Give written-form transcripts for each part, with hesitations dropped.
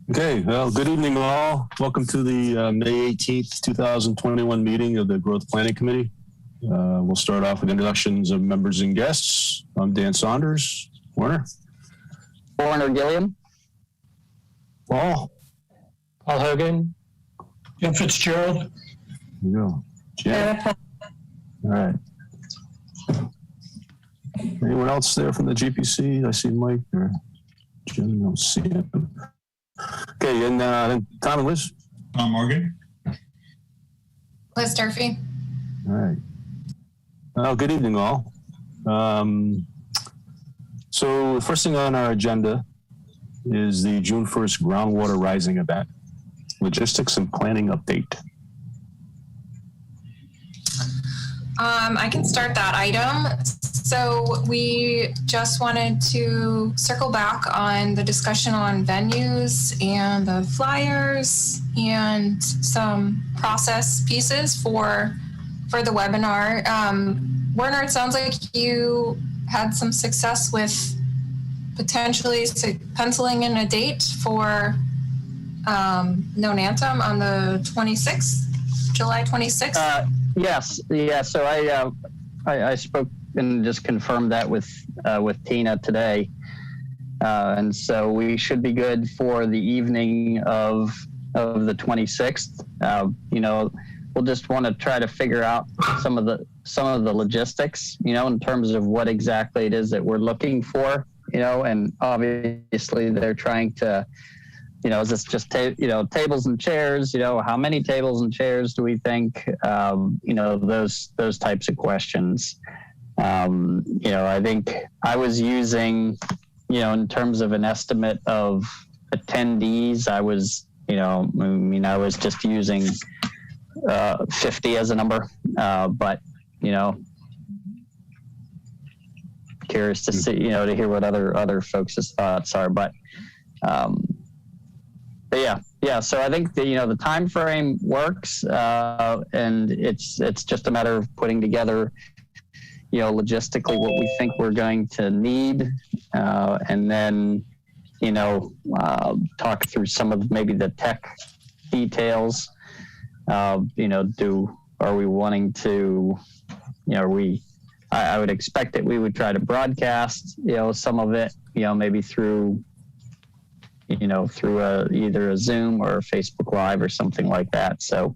Okay, well, good evening all. Welcome to the May 18th, 2021 meeting of the Growth Planning Committee. We'll start off with introductions of members and guests. I'm Dan Saunders. Warner. Gilliam. Paul. Paul Hogan. Jim Fitzgerald. There you go. Jim. All right. Anyone else there from the GPC? I see Mike or Jim. I don't see him. Okay, and then Tom and Liz. Tom Morgan. Liz Durfee. All right. Good evening, all. So the first thing on our agenda is the June 1st Groundwater Rising event. Logistics and planning update. I can start that item. So we just wanted to circle back on the discussion on venues and the flyers and some process pieces for the webinar. Werner, it sounds like you had some success with potentially penciling in a date for Nonantum on the 26th, July 26th. Yes. So I spoke and just confirmed that with Tina today, and so we should be good for the evening of the 26th. We'll just want to try to figure out some of the logistics, in terms of what exactly it is that we're looking for, and obviously they're trying to. Is this just tables and chairs? How many tables and chairs do we think? Those types of questions. I think I was using, in terms of an estimate of attendees, I was just using 50 as a number, but curious to see, to hear what other folks' thoughts are, but yeah. So I think the time frame works, and it's just a matter of putting together, logistically what we think we're going to need, and then talk through some of maybe the tech details. Are we wanting to? I would expect that we would try to broadcast, some of it, maybe through either a Zoom or a Facebook Live or something like that. So,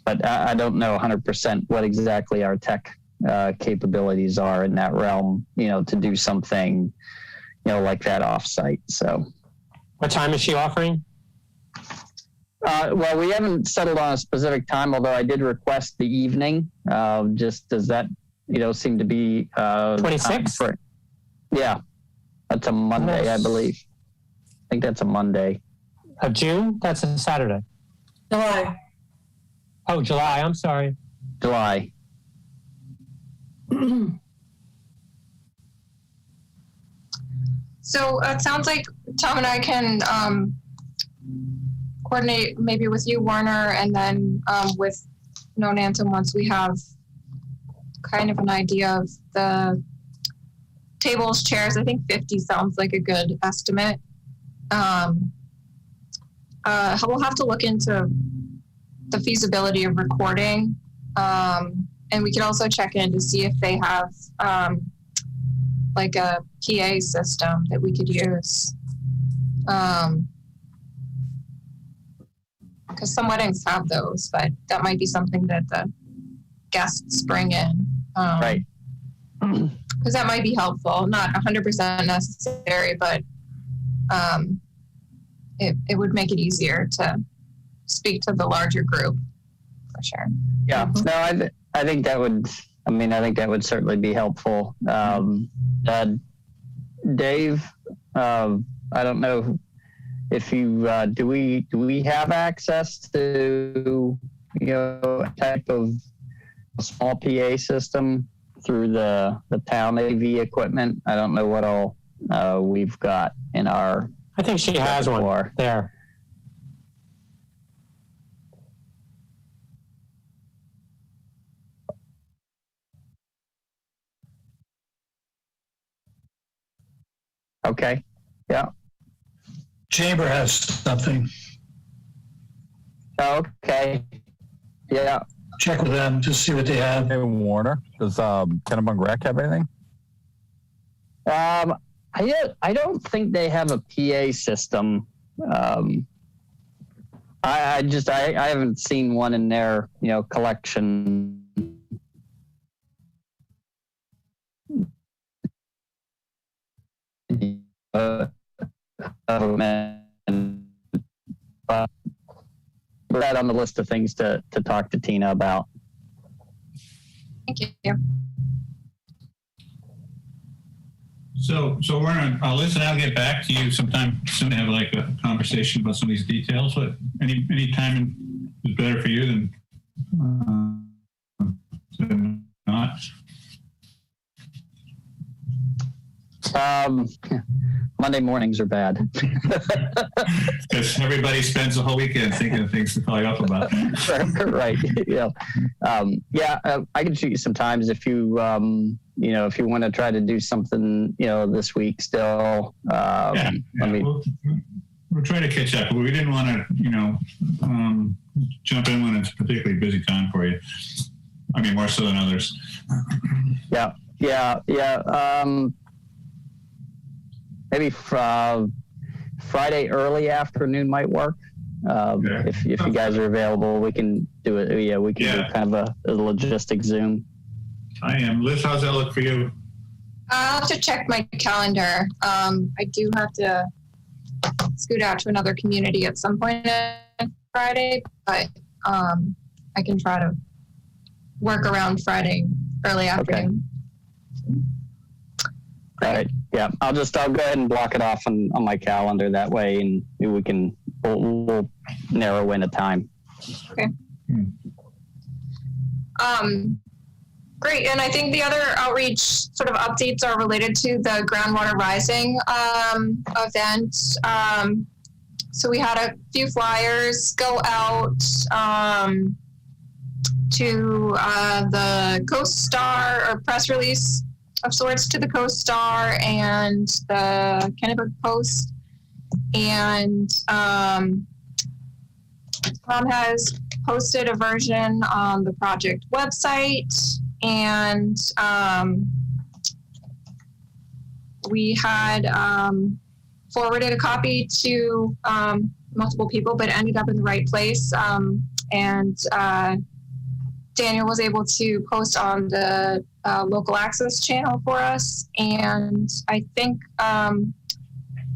but I don't know 100% what exactly our tech capabilities are in that realm, to do something, like that offsite. So, What time is she offering? Well, we haven't settled on a specific time, although I did request the evening. Just does that, seem to be 26? Yeah. That's a Monday, I believe. I think that's a Monday. Of June? That's a Saturday. July. Oh, July. I'm sorry. July. So it sounds like Tom and I can coordinate maybe with you, Warner, and then with Nonantum once we have kind of an idea of the tables, chairs. I think 50 sounds like a good estimate. We'll have to look into the feasibility of recording, and we could also check in to see if they have like a PA system that we could use. Because some weddings have those, but that might be something that the guests bring in. Right. Because that might be helpful, not 100% necessary, but it would make it easier to speak to the larger group, for sure. Yeah, no, I think that would, I think that would certainly be helpful. Dave, I don't know if you, do we have access to, a type of small PA system through the town AV equipment? I don't know what all we've got in our. I think she has one there. Okay. Yeah. Chamber has something. Okay. Yeah. Check with them to see what they have. Hey, Warner, does Kennebunkport have anything? I don't think they have a PA system. I haven't seen one in their collection. We're that on the list of things to talk to Tina about. Thank you. So Werner, I'll listen. I'll get back to you sometime soon to have like a conversation about some of these details. But any time is better for you than not. Monday mornings are bad. Because everybody spends the whole weekend thinking of things to call you up about. Right. Yeah. I can shoot you some times if you if you want to try to do something this week still. We're trying to catch up, but we didn't want to jump in when it's a particularly busy time for you. I mean, more so than others. Yeah. Maybe Friday early afternoon might work. If you guys are available, we can do it. Yeah, we can do kind of a logistic Zoom. I am. Liz, how's that look for you? I'll have to check my calendar. I do have to scoot out to another community at some point on Friday, but I can try to work around Friday early afternoon. All right. Yeah, I'll go ahead and block it off on my calendar that way, and we'll narrow in a time. Okay. Great. And I think the other outreach sort of updates are related to the Groundwater Rising event. So we had a few flyers go out to the Coast Star, or press release of sorts, to the Coast Star and the Kennebunkport Post. And Tom has posted a version on the project website, and we had forwarded a copy to multiple people, but ended up in the right place. And Daniel was able to post on the local access channel for us. And I think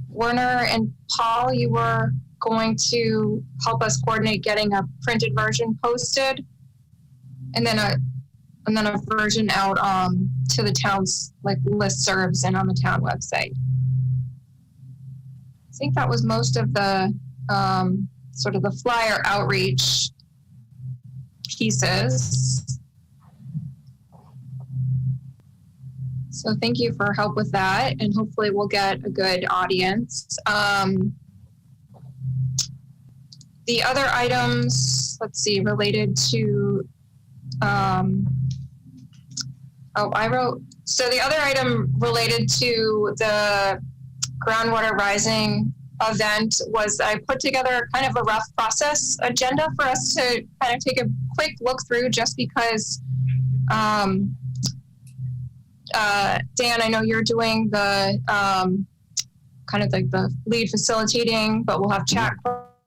Werner and Paul, you were going to help us coordinate getting a printed version posted, and then a version out to the town's listservs and on the town website. I think that was most of the sort of the flyer outreach pieces. So thank you for help with that, and hopefully we'll get a good audience. The other items, let's see, related to, so the other item related to the Groundwater Rising event was I put together kind of a rough process agenda for us to kind of take a quick look through, just because, Dan, I know you're doing the kind of like the lead facilitating, but we'll have chat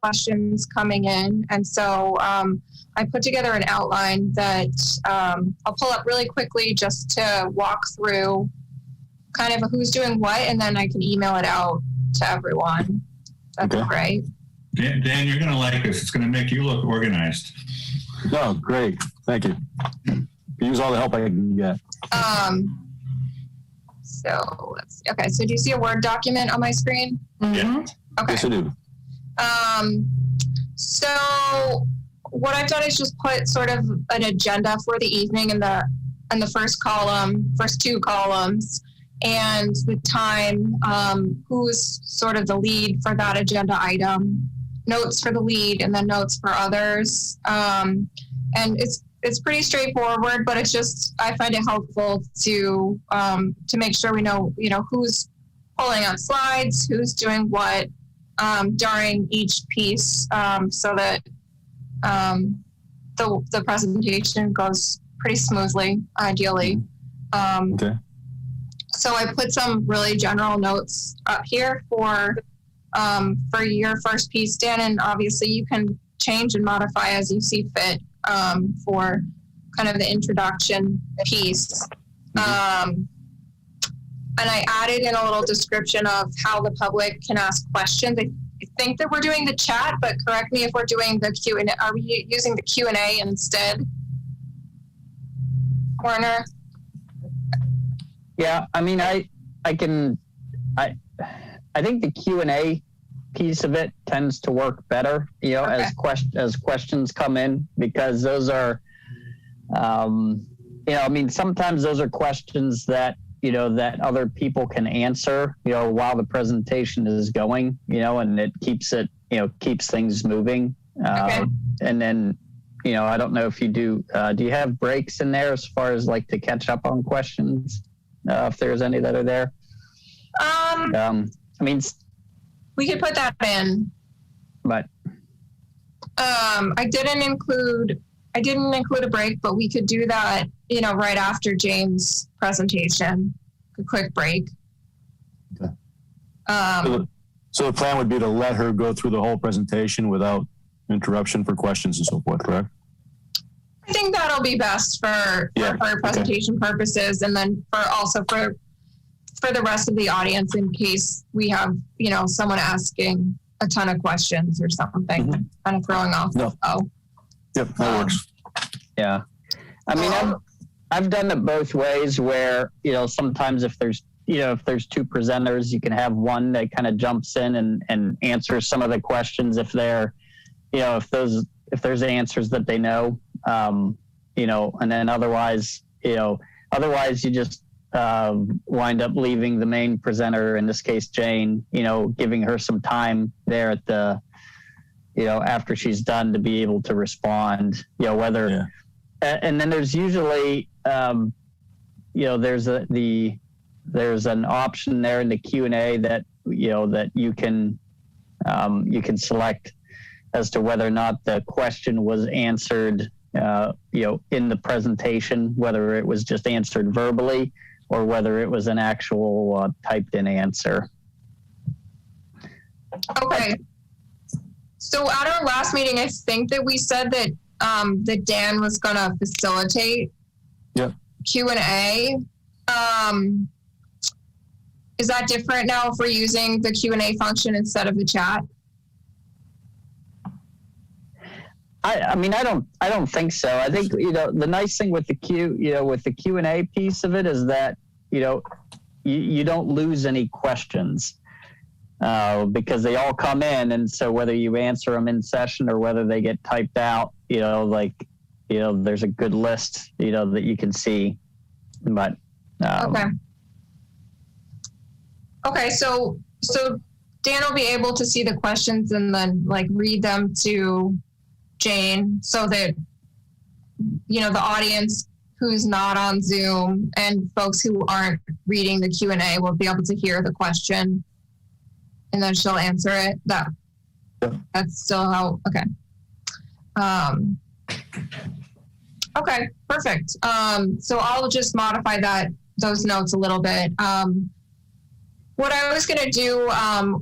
questions coming in. And so I put together an outline that I'll pull up really quickly just to walk through kind of who's doing what, and then I can email it out to everyone. That's Okay. great. Dan, you're going to like this. It's going to make you look organized. Oh, great. Thank you. Use all the help I can get. So let's see. Okay, so do you see a Word document on my screen? Yeah. Okay. Yes, I do. So what I've done is just put sort of an agenda for the evening in the first two columns, and the time, who's sort of the lead for that agenda item, notes for the lead, and then notes for others. And it's pretty straightforward, but it's just, I find it helpful to make sure we know, who's pulling on slides, who's doing what, during each piece so that the presentation goes pretty smoothly, ideally. Okay. So I put some really general notes up here for your first piece, Dan, and obviously you can change and modify as you see fit for kind of the introduction piece. And I added in a little description of how the public can ask questions. I think that we're doing the chat, but correct me if we're doing the Q&A. Are we using the Q&A instead? Warner? Yeah, I mean, I think the Q&A piece of it tends to work better, Okay. as questions come in, because those are, sometimes those are questions that, that other people can answer, while the presentation is going, and it keeps things moving. Okay. And then, I don't know if you do you have breaks in there as far as like to catch up on questions? If there's any that are there. We could put that in. But I didn't include a break, but we could do that, right after Jane's presentation, a quick break. Okay. So the plan would be to let her go through the whole presentation without interruption for questions and so forth, correct? I think that'll be best for presentation purposes, and then for the rest of the audience in case we have, someone asking a ton of questions or something, kind of throwing off the flow. Yep, that works. yeah, I mean, I've done it both ways where, sometimes if there's two presenters, you can have one that kind of jumps in and answers some of the questions if they're, if there's answers that they know, and then otherwise you just wind up leaving the main presenter, in this case, Jane, giving her some time there at the, after she's done to be able to respond, and then there's usually, there's an option there in the Q&A that, that you can select as to whether or not the question was answered, in the presentation, whether it was just answered verbally or whether it was an actual typed in answer. Okay. So at our last meeting, I think that we said that that Dan was going to facilitate Q&A. Is that different now if we're using the Q&A function instead of the chat? I don't think so. I think, the nice thing with the Q&A piece of it is that, you don't lose any questions, because they all come in. And so whether you answer them in session or whether they get typed out, there's a good list, that you can see. But, Okay. So Dan will be able to see the questions and then read them to Jane so that, the audience who's not on Zoom and folks who aren't reading the Q&A will be able to hear the question and then she'll answer it. That's still how, okay. Okay, perfect. So I'll just modify those notes a little bit. What I was going to do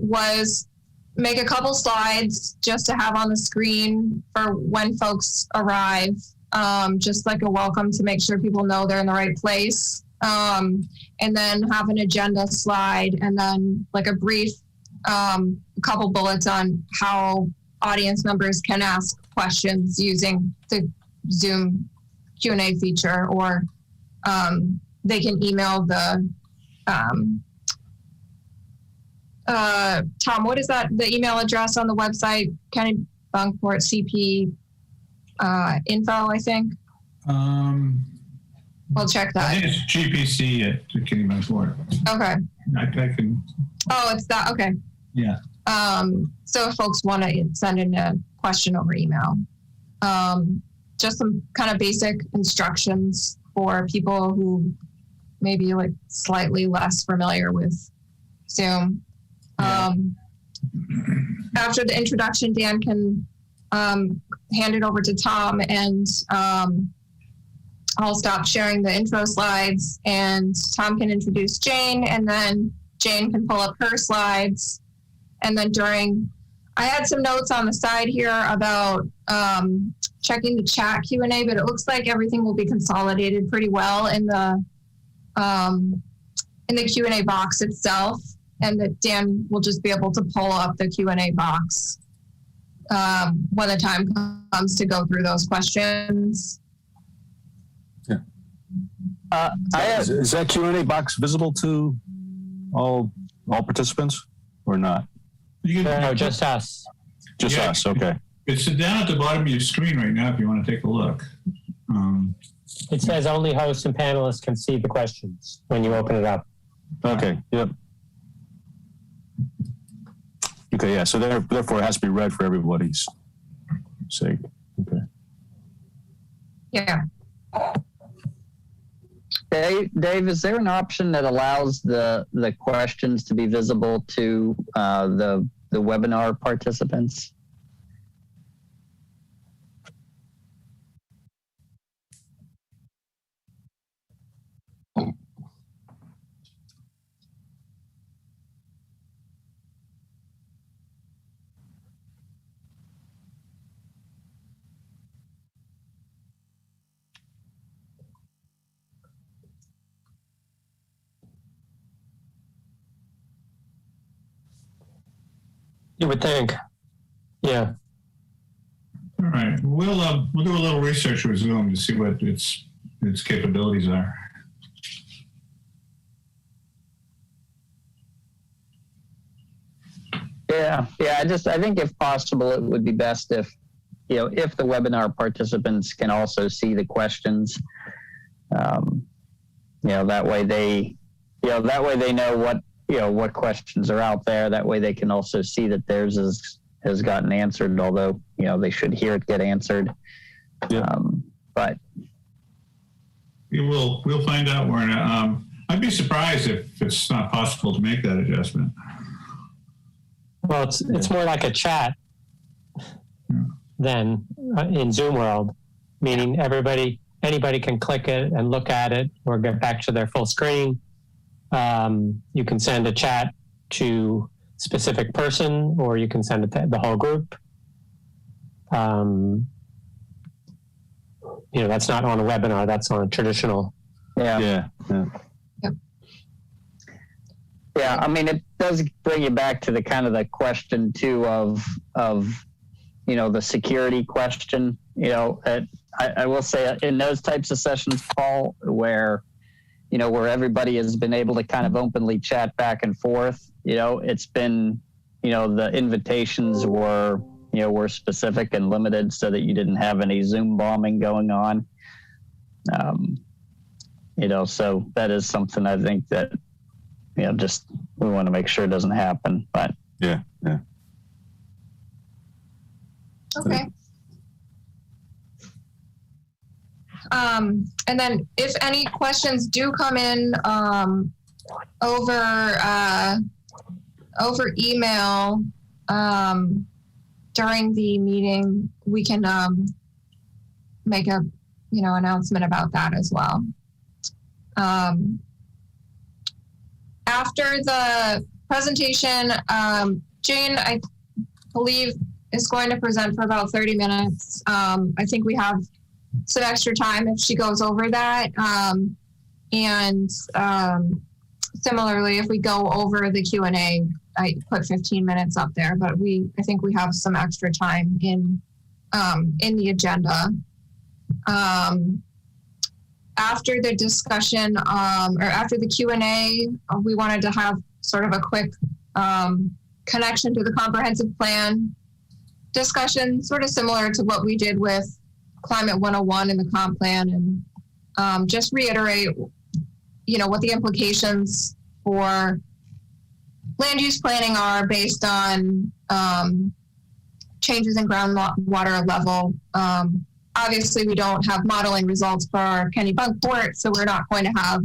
was make a couple slides just to have on the screen for when folks arrive, just like a welcome to make sure people know they're in the right place. And then have an agenda slide and then a brief couple bullets on how audience members can ask questions using the Zoom Q&A feature, or they can email the Tom, what is that? The email address on the website? Kennebunkport CP info, I think. We'll check that. I think it's GPC at Kennebunkport. Okay. I can. Oh, it's that. Okay. Yeah. So if folks want to send in a question over email, just some kind of basic instructions for people who maybe slightly less familiar with Zoom. after the introduction, Dan can hand it over to Tom, and I'll stop sharing the intro slides, and Tom can introduce Jane, and then Jane can pull up her slides. And then I had some notes on the side here about checking the chat Q&A, but it looks like everything will be consolidated pretty well in the Q&A box itself, and that Dan will just be able to pull up the Q&A box when the time comes to go through those questions. Is that Q&A box visible to all participants or not? No, just us. Just Yeah. us, okay. It's down at the bottom of your screen right now if you want to take a look. It says only hosts and panelists can see the questions when you open it up. Okay, yep. Okay, yeah, so therefore it has to be read for everybody's sake. Okay. Yeah. Dave, is there an option that allows the questions to be visible to the webinar participants? You would think. Yeah. All right. We'll do a little research with Zoom to see what its capabilities are. Yeah. I think if possible, it would be best if the webinar participants can also see the questions. That way they know what questions are out there. That way they can also see that theirs has gotten answered, although, they should hear it get answered. Yeah. But we'll find out, Werner. I'd be surprised if it's not possible to make that adjustment. Well, it's more like a chat than in Zoom world, meaning anybody can click it and look at it or get back to their full screen. You can send a chat to a specific person, or you can send it to the whole group. That's not on a webinar, that's on a traditional. Yeah. Yeah, I mean, it does bring you back to the kind of the question too of the security question. I will say in those types of sessions, Paul, where everybody has been able to kind of openly chat back and forth. It's been, the invitations were specific and limited so that you didn't have any Zoom bombing going on. So that is something I think that, just we want to make sure it doesn't happen. But yeah. Okay. And then if any questions do come in over email during the meeting, we can make a announcement about that as well. After the presentation, Jane, I believe, is going to present for about 30 minutes. I think we have some extra time if she goes over that. And similarly, if we go over the Q&A, I put 15 minutes up there, but I think we have some extra time in the agenda. After the discussion, or after the Q&A, we wanted to have sort of a quick connection to the comprehensive plan discussion, sort of similar to what we did with Climate 101 in the comp plan, and just reiterate, what the implications for land use planning are based on changes in groundwater level. Obviously, we don't have modeling results for Kennebunkport, so we're not going to have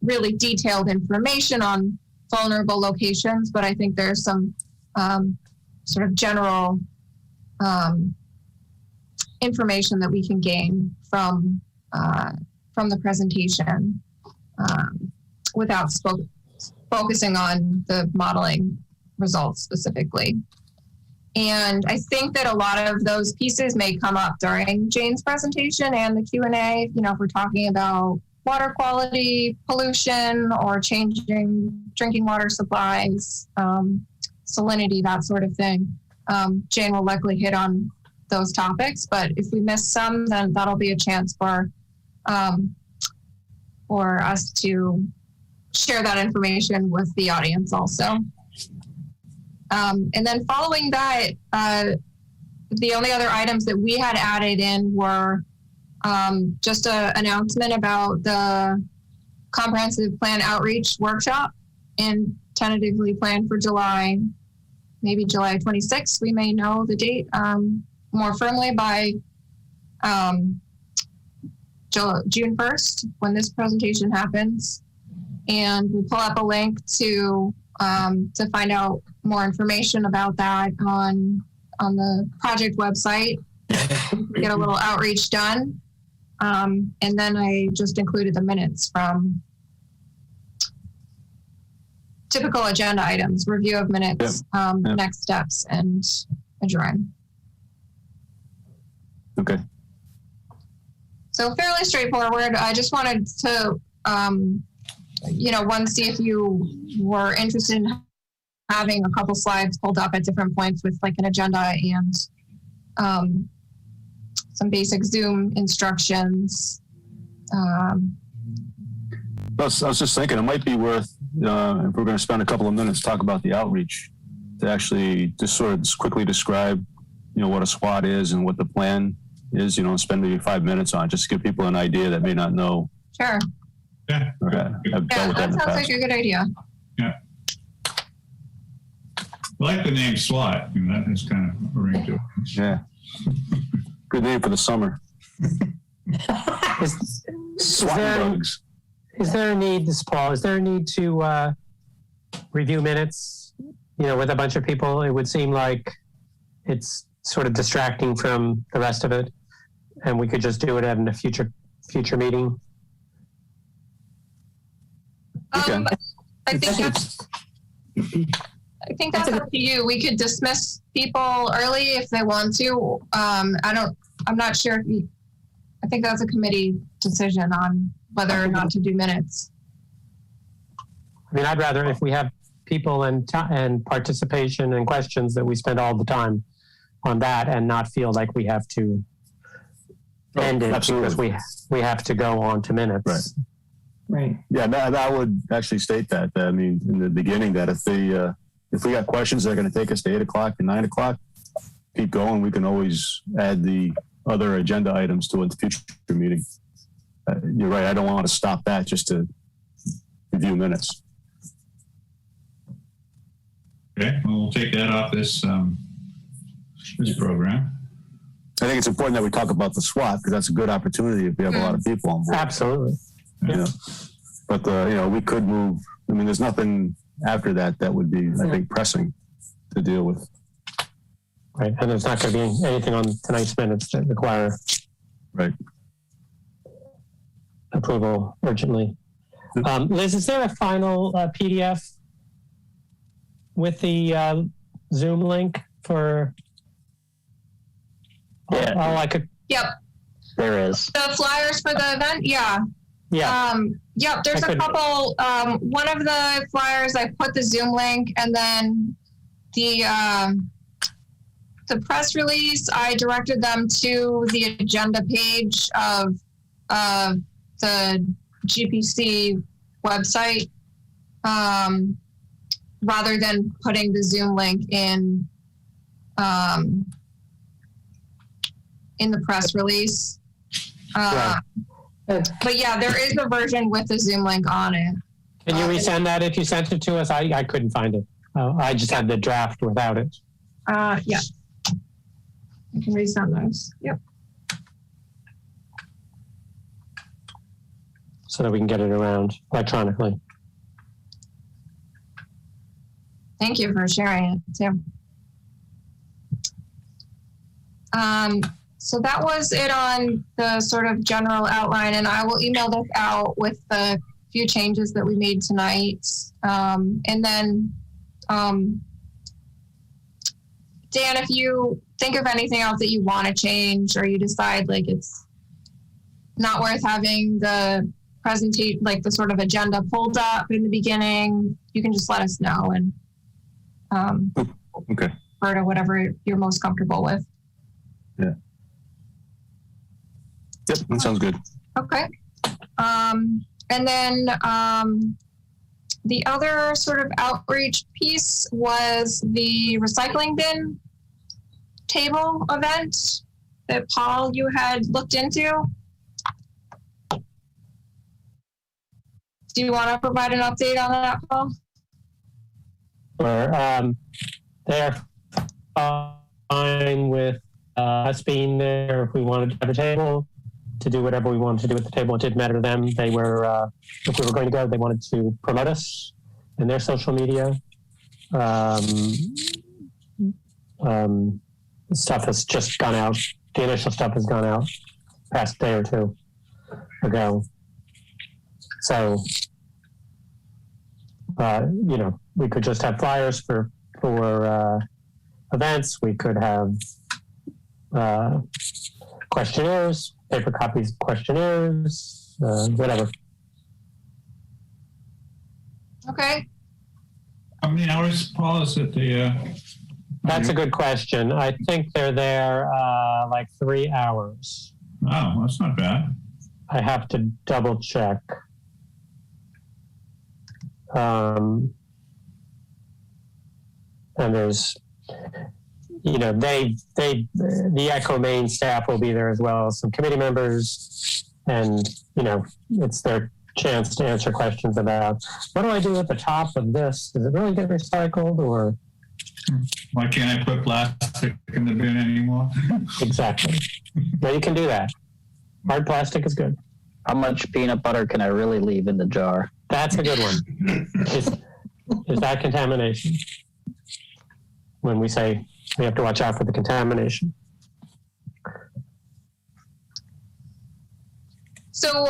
really detailed information on vulnerable locations, but I think there's some sort of general information that we can gain from the presentation without focusing on the modeling results specifically. And I think that a lot of those pieces may come up during Jane's presentation and the Q&A, if we're talking about water quality, pollution, or changing drinking water supplies, salinity, that sort of thing. Jane will likely hit on those topics, but if we miss some, then that'll be a chance for us to share that information with the audience also. And then following that, the only other items that we had added in were just an announcement about the comprehensive plan outreach workshop and tentatively planned for July, maybe July 26th. We may know the date more firmly by June 1st when this presentation happens. And we'll pull up a link to find out more information about that on the project website. Get a little outreach done. And then I just included the minutes from typical agenda items, review of minutes, next steps, and adjourn. Okay. So fairly straightforward. I just wanted to, see if you were interested in having a couple slides pulled up at different points with like an agenda and some basic Zoom instructions. I was just thinking it might be worth, if we're going to spend a couple of minutes talk about the outreach, to actually just sort of quickly describe, what a SWAT is and what the plan is, and spend maybe 5 minutes on it, just to give people an idea that may not know. Sure. Yeah. Okay. That sounds like a good idea. Yeah. I like the name SWAT. That has kind of a ring to it. Yeah. Good name for the summer. SWAT bugs. Is there a need, this Paul, is there a need to review minutes, with a bunch of people? It would seem like it's sort of distracting from the rest of it, and we could just do it in a future meeting. Okay. I think that's up to you. We could dismiss people early if they want to. I'm not sure I think that's a committee decision on whether or not to do minutes. I mean, I'd rather, if we have people and participation and questions, that we spend all the time on that and not feel like we have to end it because we have to go on to minutes. Right. Right. Yeah, I would actually state that. I mean, in the beginning, that if we got questions that are going to take us to 8 o'clock and 9 o'clock, keep going. We can always add the other agenda items to a future meeting. You're right. I don't want to stop that just to review minutes. Okay, well, we'll take that off this program. I think it's important that we talk about the SWAT because that's a good opportunity if we have a lot of people on board. Absolutely. Yeah. But, we could move. I mean, there's nothing after that would be, I think, pressing to deal with. Right. And there's not going to be anything on tonight's minutes that require approval urgently. Liz, is there a final PDF with the Zoom link for all I could? Yep. There is. The flyers for the event? Yeah. Yeah. Yep, there's a couple. One of the flyers, I put the Zoom link, and then the press release, I directed them to the agenda page of the GPC website, rather than putting the Zoom link in the press release. But yeah, there is a version with the Zoom link on it. Can you resend that if you sent it to us? I couldn't find it. I just had the draft without it. Yeah. I can resend those. Yep. So that we can get it around electronically. Thank you for sharing it too. So that was it on the sort of general outline, and I will email this out with the few changes that we made tonight. And then, Dan, if you think of anything else that you want to change, or you decide like it's not worth having the presentation, like the sort of agenda pulled up in the beginning, you can just let us know, and Okay. refer to whatever you're most comfortable with. Yeah. Yep, that sounds good. Okay. And then the other sort of outreach piece was the recycling bin table event that Paul, you had looked into. Do you want to provide an update on that, Paul? Or they're fine with us being there if we wanted to have a table, to do whatever we wanted to do with the table. It didn't matter to them. They were, if we were going to go, they wanted to promote us in their social media. Stuff has just gone out. The initial stuff has gone out past day or two ago. So, you know, we could just have flyers for events. We could have questionnaires, paper copies of questionnaires, whatever. Okay. How many hours, Paul, is it the? That's a good question. I think they're there like 3 hours. Oh, that's not bad. I have to double check. And there's, you know, the Echo main staff will be there as well as some committee members, and, you know, it's their chance to answer questions about what do I do at the top of this? Does it really get recycled, or? Why can't I put plastic in the bin anymore? Exactly. No, you can do that. Hard plastic is good. How much peanut butter can I really leave in the jar? That's a good one. Is that contamination? When we say we have to watch out for the contamination. So,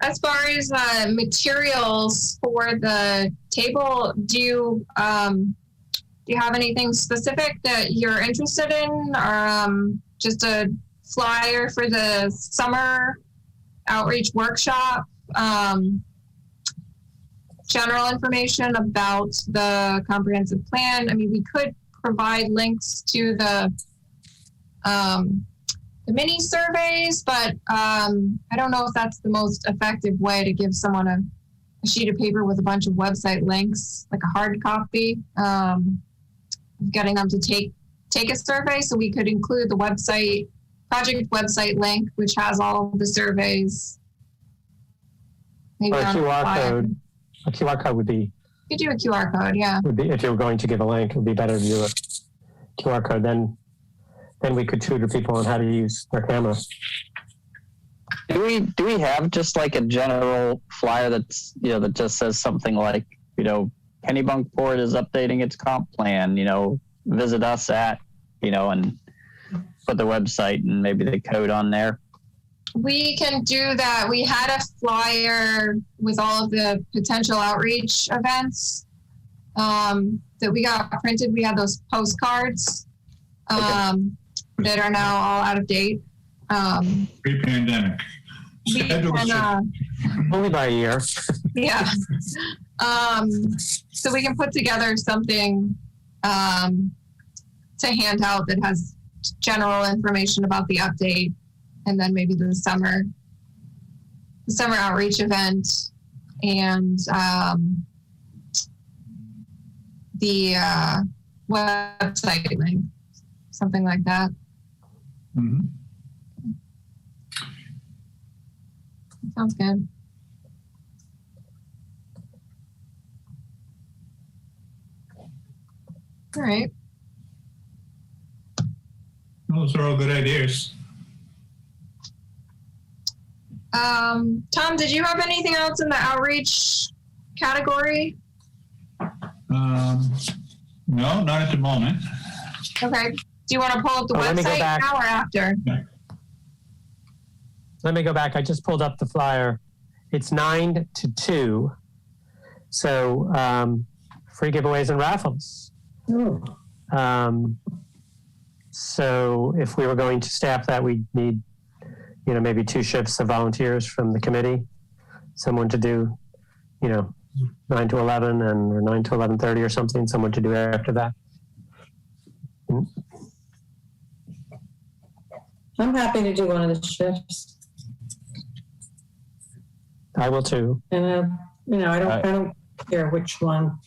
as far as materials for the table, do you have anything specific that you're interested in, or just a flyer for the summer outreach workshop? General information about the comprehensive plan. I mean, we could provide links to the mini surveys, but I don't know if that's the most effective way to give someone a sheet of paper with a bunch of website links, like a hard copy, getting them to take a survey. So we could include the website, project website link, which has all of the surveys. Maybe Or a on QR flyer. code. A QR code would be, You could do a QR code, yeah. would be, if you were going to give a link, it would be better to do a QR code. Then we could tutor people on how to use their camera. Do we have just like a general flyer that's, you know, that just says something like, you know, Kennebunkport is updating its comp plan, you know, visit us at, you know, and put the website and maybe the code on there? We can do that. We had a flyer with all of the potential outreach events that we got printed. We had those postcards that are now all out of date. Pre-pandemic. We can, Only by a year. yeah. So we can put together something to hand out that has general information about the update, and then maybe the summer outreach event, and the website link, something like that. Mm-hmm. Sounds good. All right. Those are all good ideas. Tom, did you have anything else in the outreach category? No, not at the moment. Okay. Do you want to pull up the Let me go website back. now or after? Let me go back. I just pulled up the flyer. It's 9 to 2. So free giveaways and raffles. So if we were going to staff that, we'd need, maybe 2 shifts of volunteers from the committee, someone to do, 9 to 11 or 9 to 11:30 or something, someone to do after that. I'm happy to do one of the shifts. I will too. And, I don't care which one.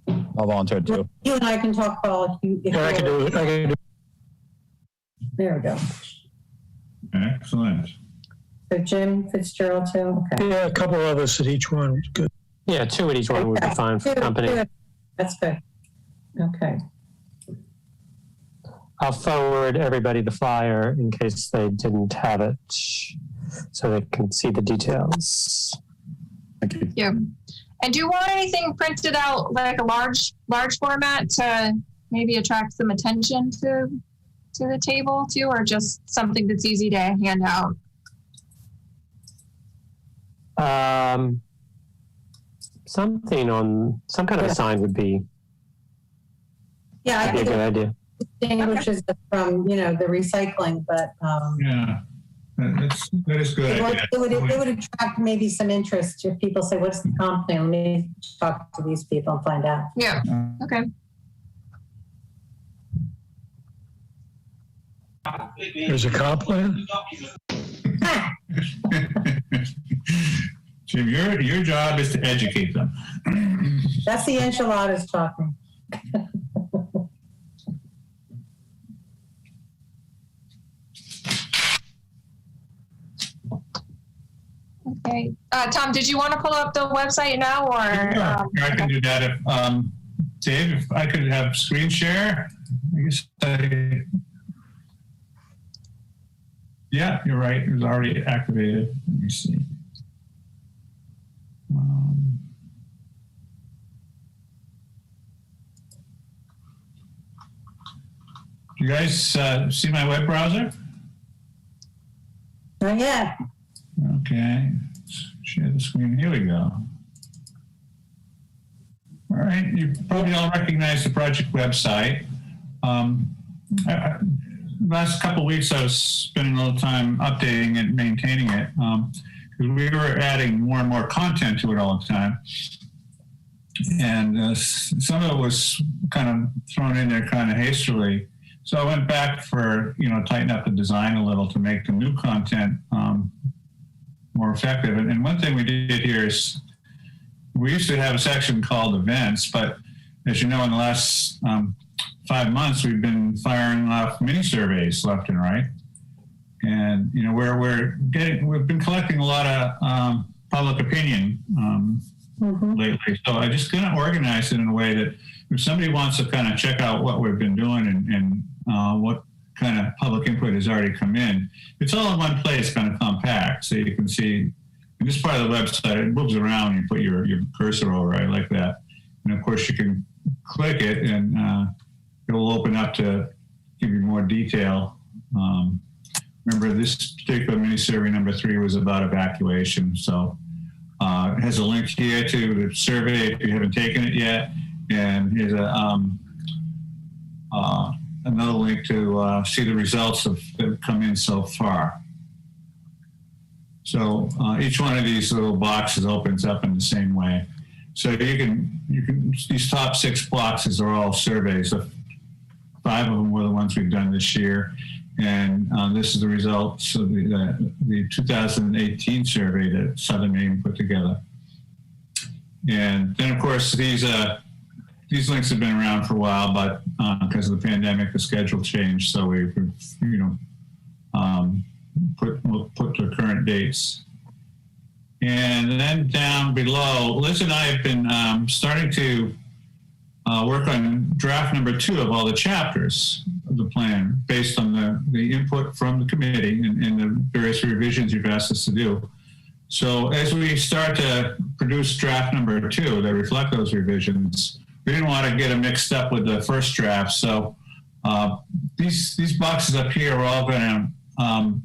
I'll volunteer too. You and I can talk, Paul. If I can do it. There we go. Excellent. So Jim Fitzgerald too? Okay. Yeah, a couple of us at each one. Good. Yeah, 2 at each one would be fine for company. Good. That's good. Okay. I'll forward everybody the flyer in case they didn't have it, so they can see the details. Thank you. Yeah. And do you want anything printed out like a large format to maybe attract some attention to the table too, or just something that's easy to hand out? Something on some kind of a sign would be Yeah, I a think good idea. distinguishes it from, the recycling, but Yeah, that is good. it would attract maybe some interest if people say, what's the comp plan? Let me talk to these people and find out. Yeah. Okay. There's a comp plan? Jim, your job is to educate them. That's the enchiladas talking. Okay. Tom, did you want to pull up the website now or? I can do that. If Dave, if I could have screen share, I guess. Yeah, you're right. It was already activated. Let me see. You guys see my web browser? Not yet. Okay, let's share the screen. Here we go. All right, you probably all recognize the project website. Last couple of weeks, I was spending a little time updating and maintaining it because we were adding more and more content to it all the time. And some of it was kind of thrown in there kind of hastily. So I went back for, tighten up the design a little to make the new content more effective. And one thing we did here is we used to have a section called events, but as you know, in the last 5 months, we've been firing off mini surveys left and right. And, we've been collecting a lot of public opinion lately. So I just kind of organized it in a way that if somebody wants to kind of check out what we've been doing and what kind of public input has already come in, it's all in one place, kind of compact. So you can see in this part of the website, it moves around. You put your cursor over. I like that. And of course, you can click it and it will open up to give you more detail. Remember, this particular mini survey number 3 was about evacuation. So it has a link here to the survey if you haven't taken it yet. And here's another link to see the results that have come in so far. So each one of these little boxes opens up in the same way. So you can these top 6 boxes are all surveys. 5 of them were the ones we've done this year. And this is the results of the 2018 survey that Southern Maine put together. And then, of course, these links have been around for a while, but because of the pandemic, the schedule changed. So we've, put to current dates. And then down below, Liz and I have been starting to work on draft number 2 of all the chapters of the plan based on the input from the committee and the various revisions you've asked us to do. So as we start to produce draft number 2 that reflect those revisions, we didn't want to get them mixed up with the first draft. So these boxes up here are all going to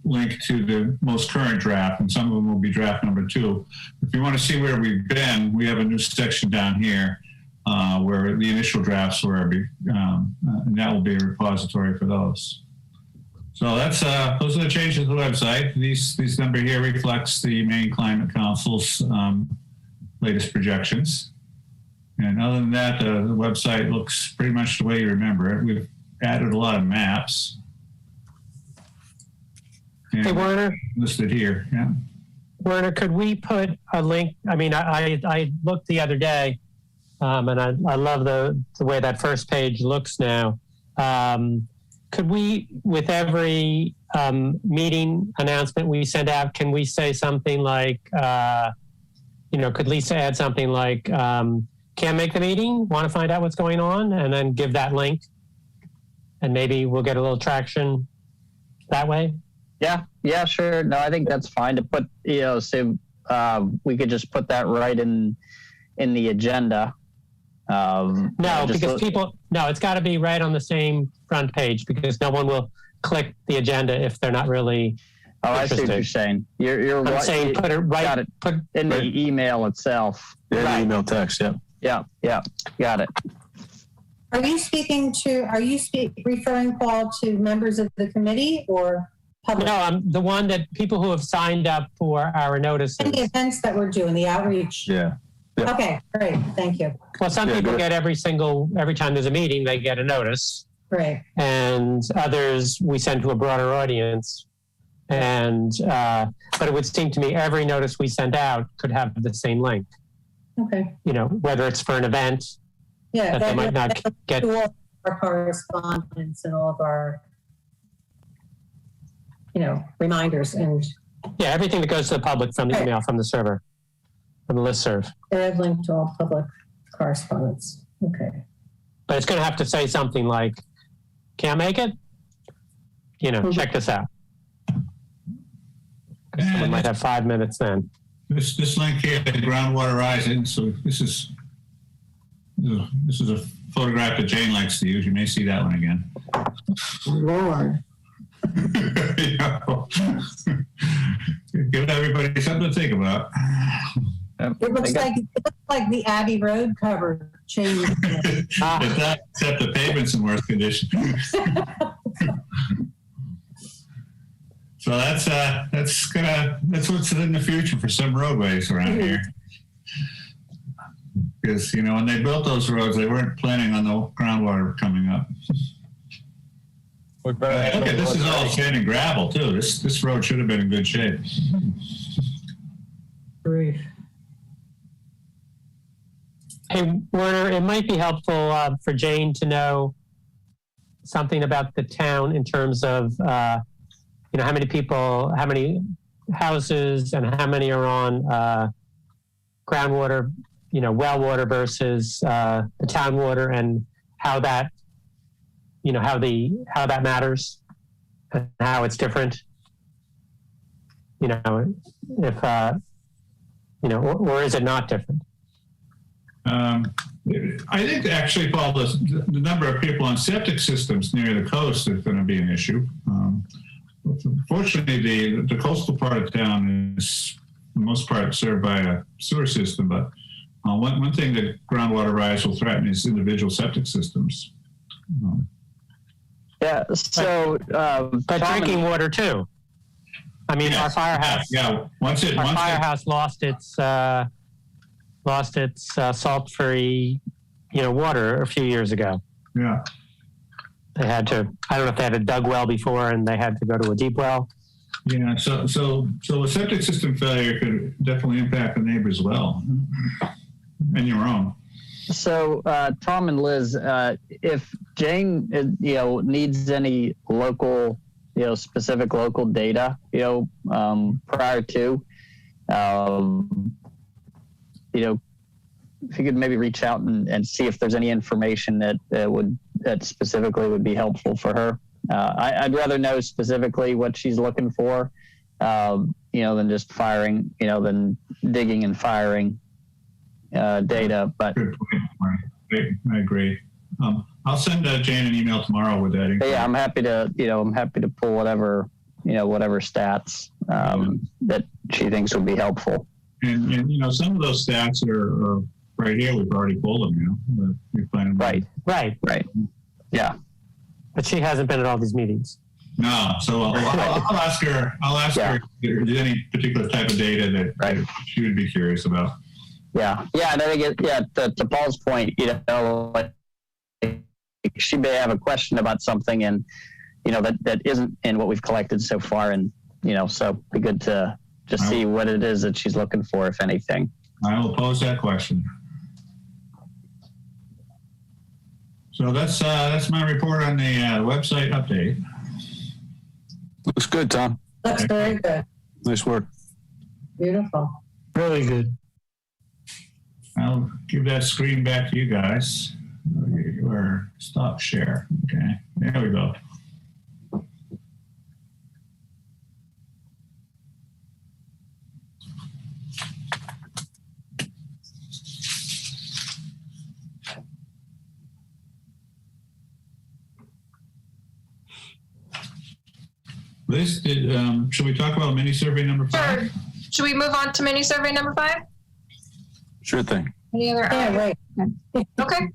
link to the most current draft, and some of them will be draft number 2. If you want to see where we've been, we have a new section down here where the initial drafts were, and that will be a repository for those. So that's those are the changes to the website. These number here reflects the Maine Climate Council's latest projections. And other than that, the website looks pretty much the way you remember it. We've added a lot of maps. And Hey, Werner. listed here, yeah. Werner, could we put a link? I mean, I looked the other day, and I love the way that first page looks now. Could we, with every meeting announcement we send out, can we say something like, could Lisa add something like, can't make the meeting, want to find out what's going on, and then give that link, and maybe we'll get a little traction that way? Yeah, sure. No, I think that's fine to put, so we could just put that right in the agenda. It's got to be right on the same front page, because no one will click the agenda if they're not really interested. I see what you're saying. You're I'm right. saying put it right. Got it. Put in the email itself. Yeah, Right. the email text, yeah. Yeah, got it. Are you referring, Paul, to members of the committee or public? No, I'm the one that people who have signed up for our notices. The events that we're doing, the outreach. Yeah. Yep. Okay, great. Thank you. Well, some people get every time there's a meeting, they get a notice. Great. And others we send to a broader audience. And, but it would seem to me every notice we send out could have the same link. Okay. Whether it's for an event Yeah, that they might not get. All of our correspondence and all of our, reminders, and Yeah, everything that goes to the public from the email, from the server, from the listserv. they have linked to all public correspondence. Okay. But it's going to have to say something like, can't make it? Check this out. 'Cause someone might have 5 minutes then. This link here, Groundwater Rising. So this is a photograph that Jane likes to use. You may see that one again. Lord. Give everybody something to think about. It looks like the Abbey Road cover changed. It's not, except the pavement's in worse condition. So that's what's in the future for some roadways around here. Because when they built those roads, they weren't planning on the groundwater coming up. This is all sand and gravel too. This road should have been in good shape. Grief. Hey, Werner, it might be helpful for Jane to know something about the town in terms of, how many people, how many houses, and how many are on groundwater, well water versus the town water, and how that, how that matters and how it's different. If or is it not different? I think actually, Paul, the number of people on septic systems near the coast is going to be an issue. Fortunately, the coastal part of town is, for the most part, served by a sewer system. But one thing that Groundwater Rise will threaten is individual septic systems. Yeah. So, but drinking water too. I mean, Yes, our firehouse. Yeah. Our firehouse lost its salt-free, water a few years ago. Yeah. They had to. I don't know if they had a dug well before, and they had to go to a deep well. Yeah. So a septic system failure could definitely impact the neighbors as well, and your own. So, Tom and Liz, if Jane, needs any local, specific local data, prior to, if you could maybe reach out and see if there's any information that specifically would be helpful for her. I'd rather know specifically what she's looking for, than just firing, than digging and firing data. But Good point, Marty. I agree. I'll send Jane an email tomorrow with that. But yeah, I'm happy to pull whatever stats that she thinks would be helpful. And some of those stats are right here. We've already pulled them. We plan Right. Yeah. But she hasn't been at all these meetings. No, so I'll ask her. I'll ask her if there's any particular type of data that she would be curious about. Yeah, and I think to Paul's point, like, she may have a question about something, and that isn't in what we've collected so far, and so it'd be good to just see what it is that she's looking for, if anything. I will pose that question. So that's my report on the website update. Looks good, Tom. Looks very good. Nice work. Beautiful. Really good. I'll give that screen back to you guys. Or stop share. Okay, there we go. Liz, should we talk about mini survey number 5? Sure. Should we move on to mini survey number 5? Sure thing. Any other? Yeah, right. Okay.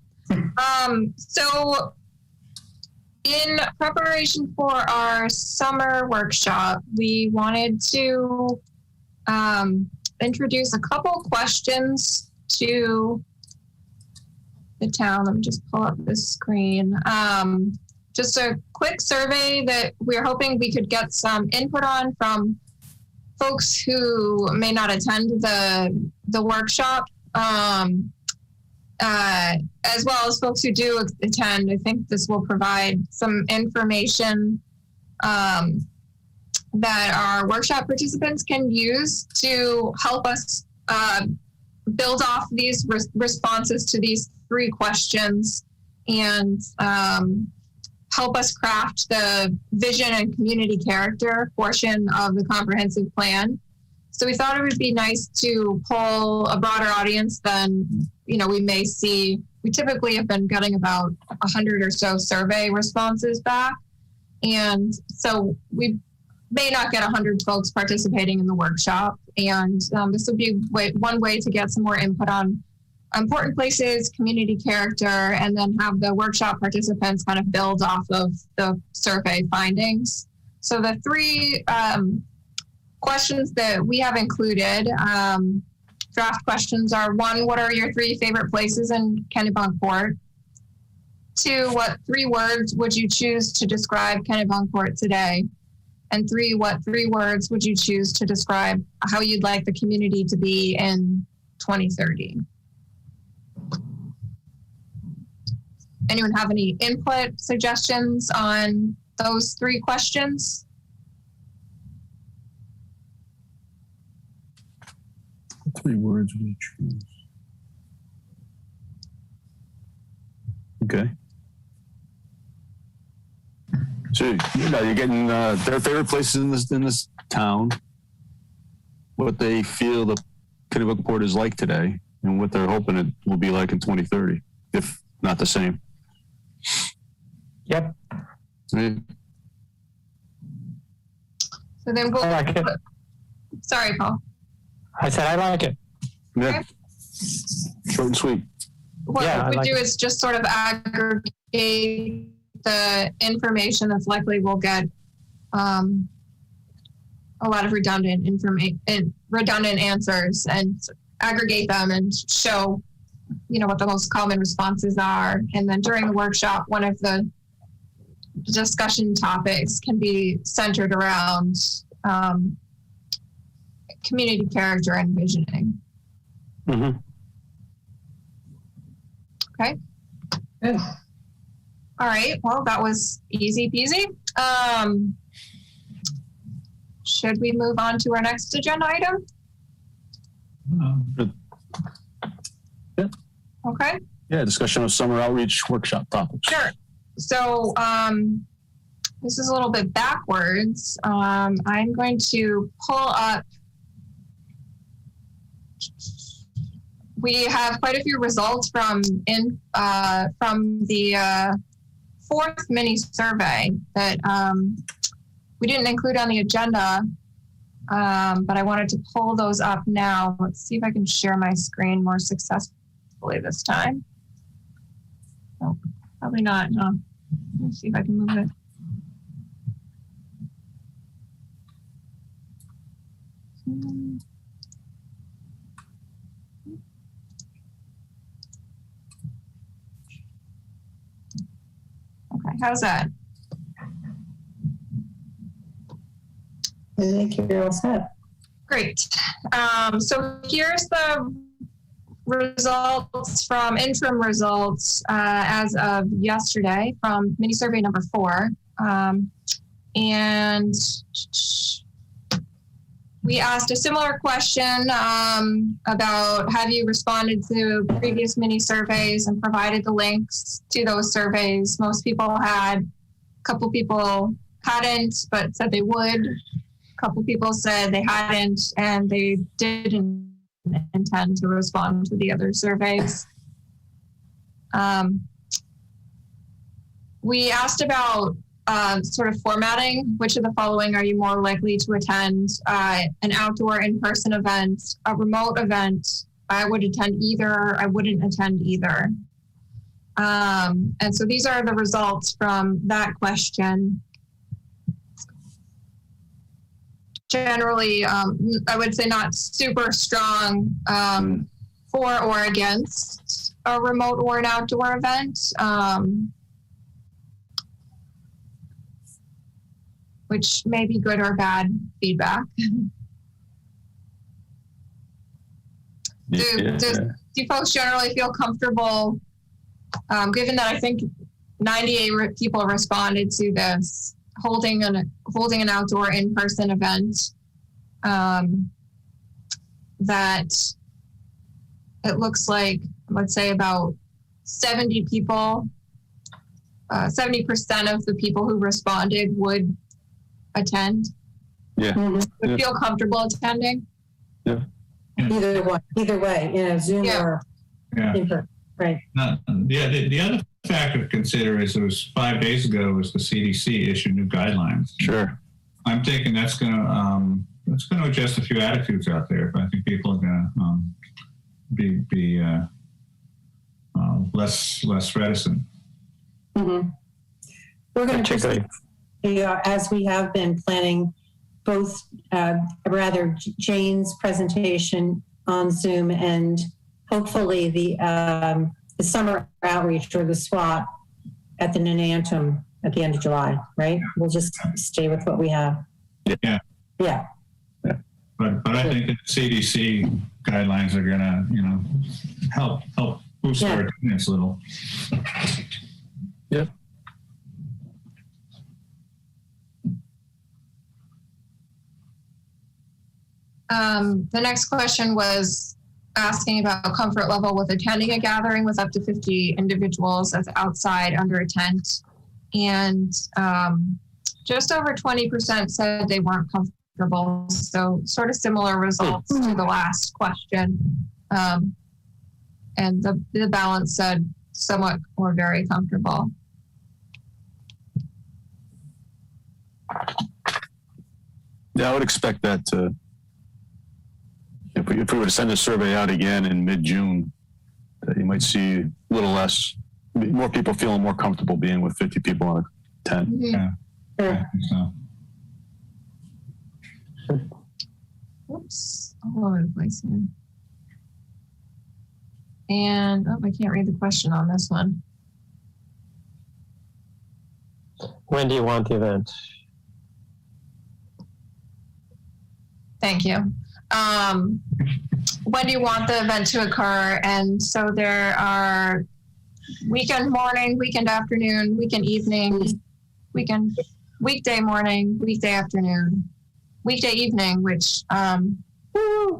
So in preparation for our summer workshop, we wanted to introduce a couple questions to the town. Let me just pull up this screen. Just a quick survey that we're hoping we could get some input on from folks who may not attend the workshop, as well as folks who do attend. I think this will provide some information that our workshop participants can use to help us build off these responses to these 3 questions and help us craft the vision and community character portion of the comprehensive plan. So we thought it would be nice to poll a broader audience than, we may see. We typically have been getting about 100 or so survey responses back. And so we may not get 100 folks participating in the workshop. And this would be one way to get some more input on important places, community character, and then have the workshop participants kind of build off of the survey findings. So the 3 questions that we have included, draft questions are: 1, what are your 3 favorite places in Kennebunkport? 2, what 3 words would you choose to describe Kennebunkport today? And 3, what 3 words would you choose to describe how you'd like the community to be in 2030? Anyone have any input, suggestions on those 3 questions? Three words we choose. Okay. So you're getting their favorite places in this town, what they feel the Kennebunkport is like today, and what they're hoping it will be like in 2030, if not the same. Yep. Right. So then we'll. I like it. Sorry, Paul. I said I like it. Yeah. Okay. Short and sweet. What Yeah, we I would do like is just sort of aggregate the information that's likely we'll get a lot of redundant answers, and aggregate them and show, what the most common responses are. And then during the workshop, one of the discussion topics can be centered around community character and visioning. Mm-hmm. Okay. Good. All right. Well, that was easy peasy. Should we move on to our next agenda item? Okay. Yeah, discussion of summer outreach workshop topics. Sure. So this is a little bit backwards. I'm going to pull up we have quite a few results from the fourth mini survey that we didn't include on the agenda, but I wanted to pull those up now. Let's see if I can share my screen more successfully this time. Oh, probably not. No. Let me see if I can move it. Okay, how's that? I think you're all set. Great. So here's the results from interim results as of yesterday from mini survey number 4. And we asked a similar question about have you responded to previous mini surveys and provided the links to those surveys. Most people had, a couple people hadn't, but said they would. A couple people said they hadn't and they didn't intend to respond to the other surveys. We asked about sort of formatting. Which of the following are you more likely to attend? An outdoor in-person event, a remote event. I would attend either. I wouldn't attend either. And so these are the results from that question. Generally, I would say not super strong for or against a remote or an outdoor event. Which may be good or bad feedback. Do folks generally feel comfortable, given that I think 98 people responded to this, holding an outdoor in-person event, that it looks like, let's say about 70 people, 70% of the people who responded would attend? Yeah. Would feel comfortable attending? Yeah. Either way, Zoom or in person, right? The other factor to consider is it was 5 days ago was the CDC issued new guidelines. Sure. I'm thinking that's going to adjust a few attitudes out there. I think people are going to be less reticent. Mm-hmm. We're going to as we have been planning both Jane's presentation on Zoom and hopefully the summer outreach or the SWAT at the Nanantum at the end of July, right? We'll just stay with what we have. Yeah. Yeah. But I think that CDC guidelines are going to, help boost our attendance a little. Yep. The next question was asking about comfort level with attending a gathering with up to 50 individuals that's outside under a tent. And just over 20% said they weren't comfortable. So sort of similar results to the last question. And the balance said somewhat or very comfortable. Yeah, I would expect that to, if we were to send a survey out again in mid-June, you might see a little less, more people feeling more comfortable being with 50 people on a tent. Mm-hmm. Yeah. So. Oops, all over the place here. And I can't read the question on this one. When do you want the event? Thank you. When do you want the event to occur? And so there are weekend morning, weekend afternoon, weekend evening, weekday morning, weekday afternoon, weekday evening, which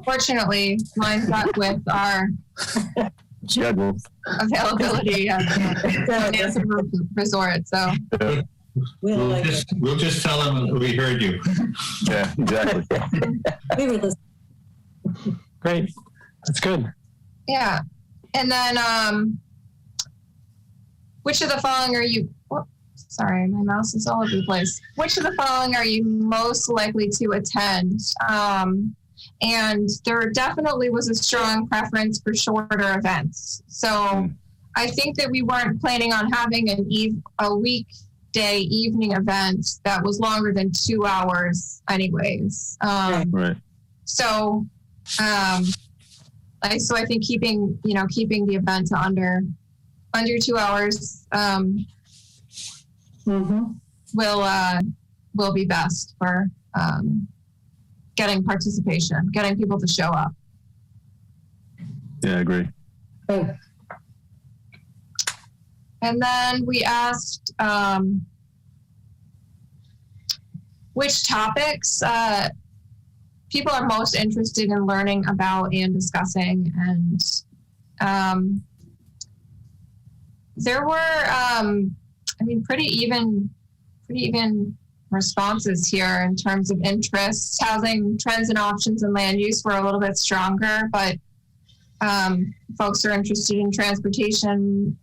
fortunately lines up with our Schedule. availability at the resort. So We'll just tell them we heard you. Yeah, exactly. We were listening. Great. That's good. Yeah. And then, which of the following are you, sorry, my mouse is all over the place. Which of the following are you most likely to attend? And there definitely was a strong preference for shorter events. So I think that we weren't planning on having a weekday evening event that was longer than 2 hours anyways. Right. So, so I think keeping the event to under 2 hours will be best for getting participation, getting people to show up. Yeah, I agree. Good. And then we asked which topics people are most interested in learning about and discussing. And there were, pretty even responses here in terms of interests. Housing trends and options and land use were a little bit stronger, but folks are interested in transportation,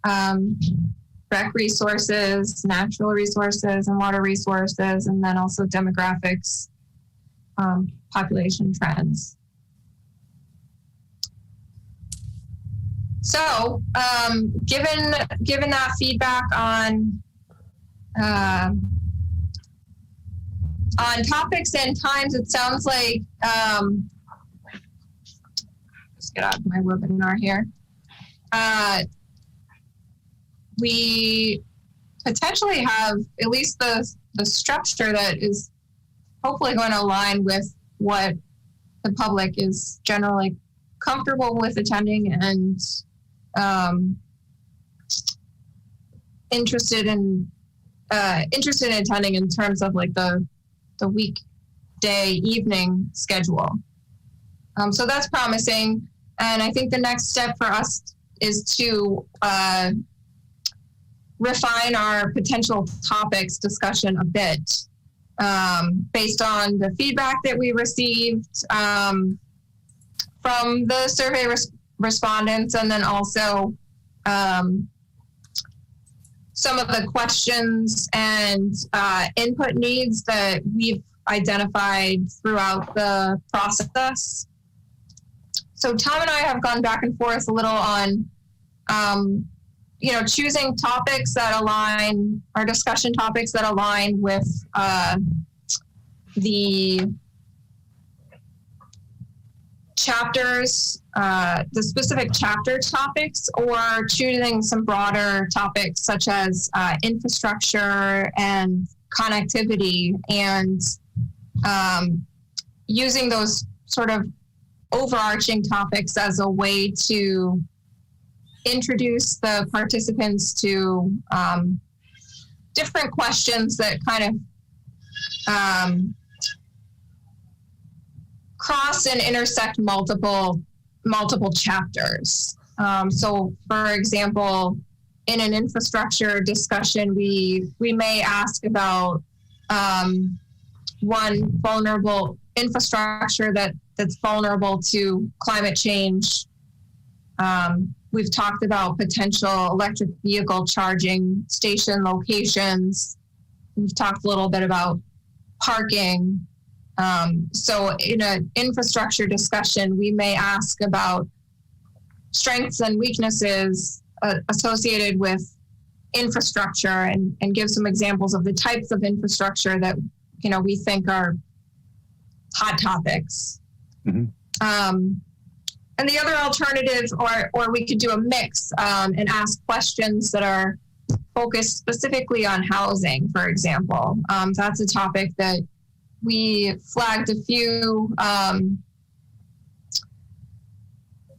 rec resources, natural resources, and water resources, and then also demographics, population trends. So, given that feedback on topics and times, it sounds like just get out of my webinar here. We potentially have at least the structure that is hopefully going to align with what the public is generally comfortable with attending and interested in attending in terms of like the weekday evening schedule. So that's promising. And I think the next step for us is to refine our potential topics discussion a bit based on the feedback that we received from the survey respondents, and then also some of the questions and input needs that we've identified throughout the process. So Tom and I have gone back and forth a little on, choosing topics that align, our discussion topics that align with the chapters, the specific chapter topics, or choosing some broader topics such as infrastructure and connectivity, and using those sort of overarching topics as a way to introduce the participants to different questions that kind of cross and intersect multiple chapters. So, for example, in an infrastructure discussion, we may ask about one vulnerable infrastructure that's vulnerable to climate change. We've talked about potential electric vehicle charging station locations. We've talked a little bit about parking. So in an infrastructure discussion, we may ask about strengths and weaknesses associated with infrastructure and give some examples of the types of infrastructure that, we think are hot topics. Mm-hmm. And the other alternative, or we could do a mix and ask questions that are focused specifically on housing, for example. That's a topic that we flagged a few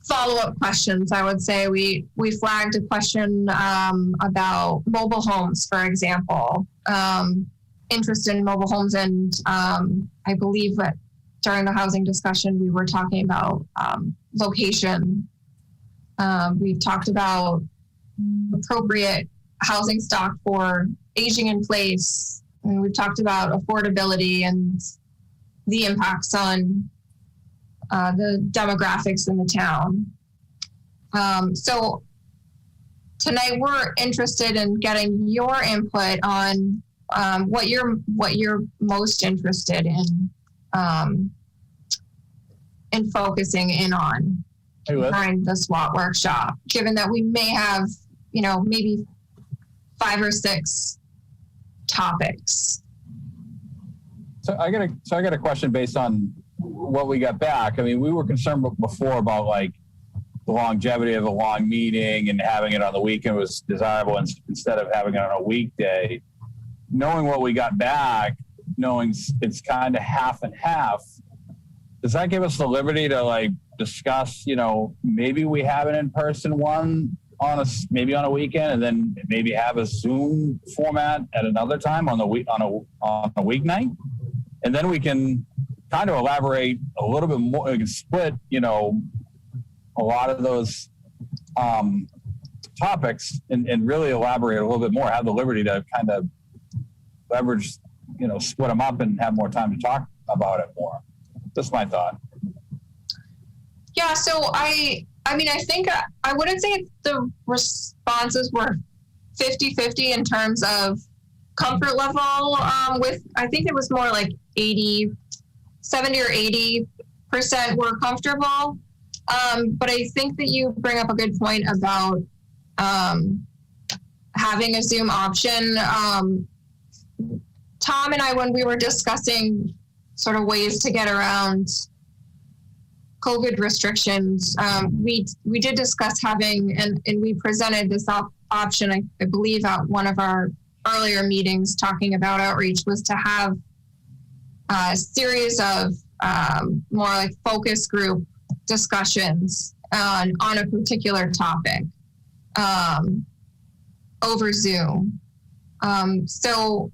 follow-up questions, I would say. We flagged a question about mobile homes, for example, interest in mobile homes. And I believe that during the housing discussion, we were talking about location. We've talked about appropriate housing stock for aging in place. And we've talked about affordability and the impacts on the demographics in the town. So tonight we're interested in getting your input on what you're most interested in focusing in on during the SWOT workshop, given that we may have, maybe 5 or 6 topics. So I got a question based on what we got back. I mean, we were concerned before about like the longevity of a long meeting and having it on the weekend was desirable instead of having it on a weekday. Knowing what we got back, knowing it's kind of half and half, does that give us the liberty to like discuss, maybe we have an in-person one maybe on a weekend, and then maybe have a Zoom format at another time on a weeknight, and then we can kind of elaborate a little bit more. We can split, a lot of those topics and really elaborate a little bit more. Have the liberty to kind of leverage, split them up and have more time to talk about it more. That's my thought. Yeah, so I think I wouldn't say the responses were 50-50 in terms of comfort level with, I think it was more like 70 or 80% were comfortable. But I think that you bring up a good point about having a Zoom option. Tom and I, when we were discussing sort of ways to get around COVID restrictions, we did discuss having, and we presented this option, I believe, at one of our earlier meetings talking about outreach, was to have a series of more like focus group discussions on a particular topic over Zoom. So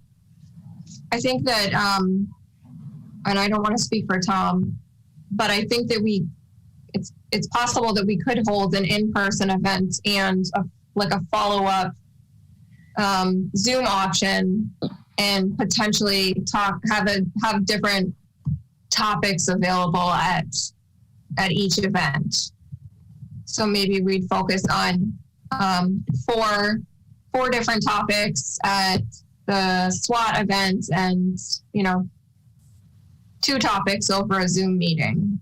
I think that, and I don't want to speak for Tom, but I think that it's possible that we could hold an in-person event and a follow-up Zoom option, and potentially have different topics available at each event. So maybe we'd focus on 4 different topics at the SWOT event, and 2 topics over a Zoom meeting.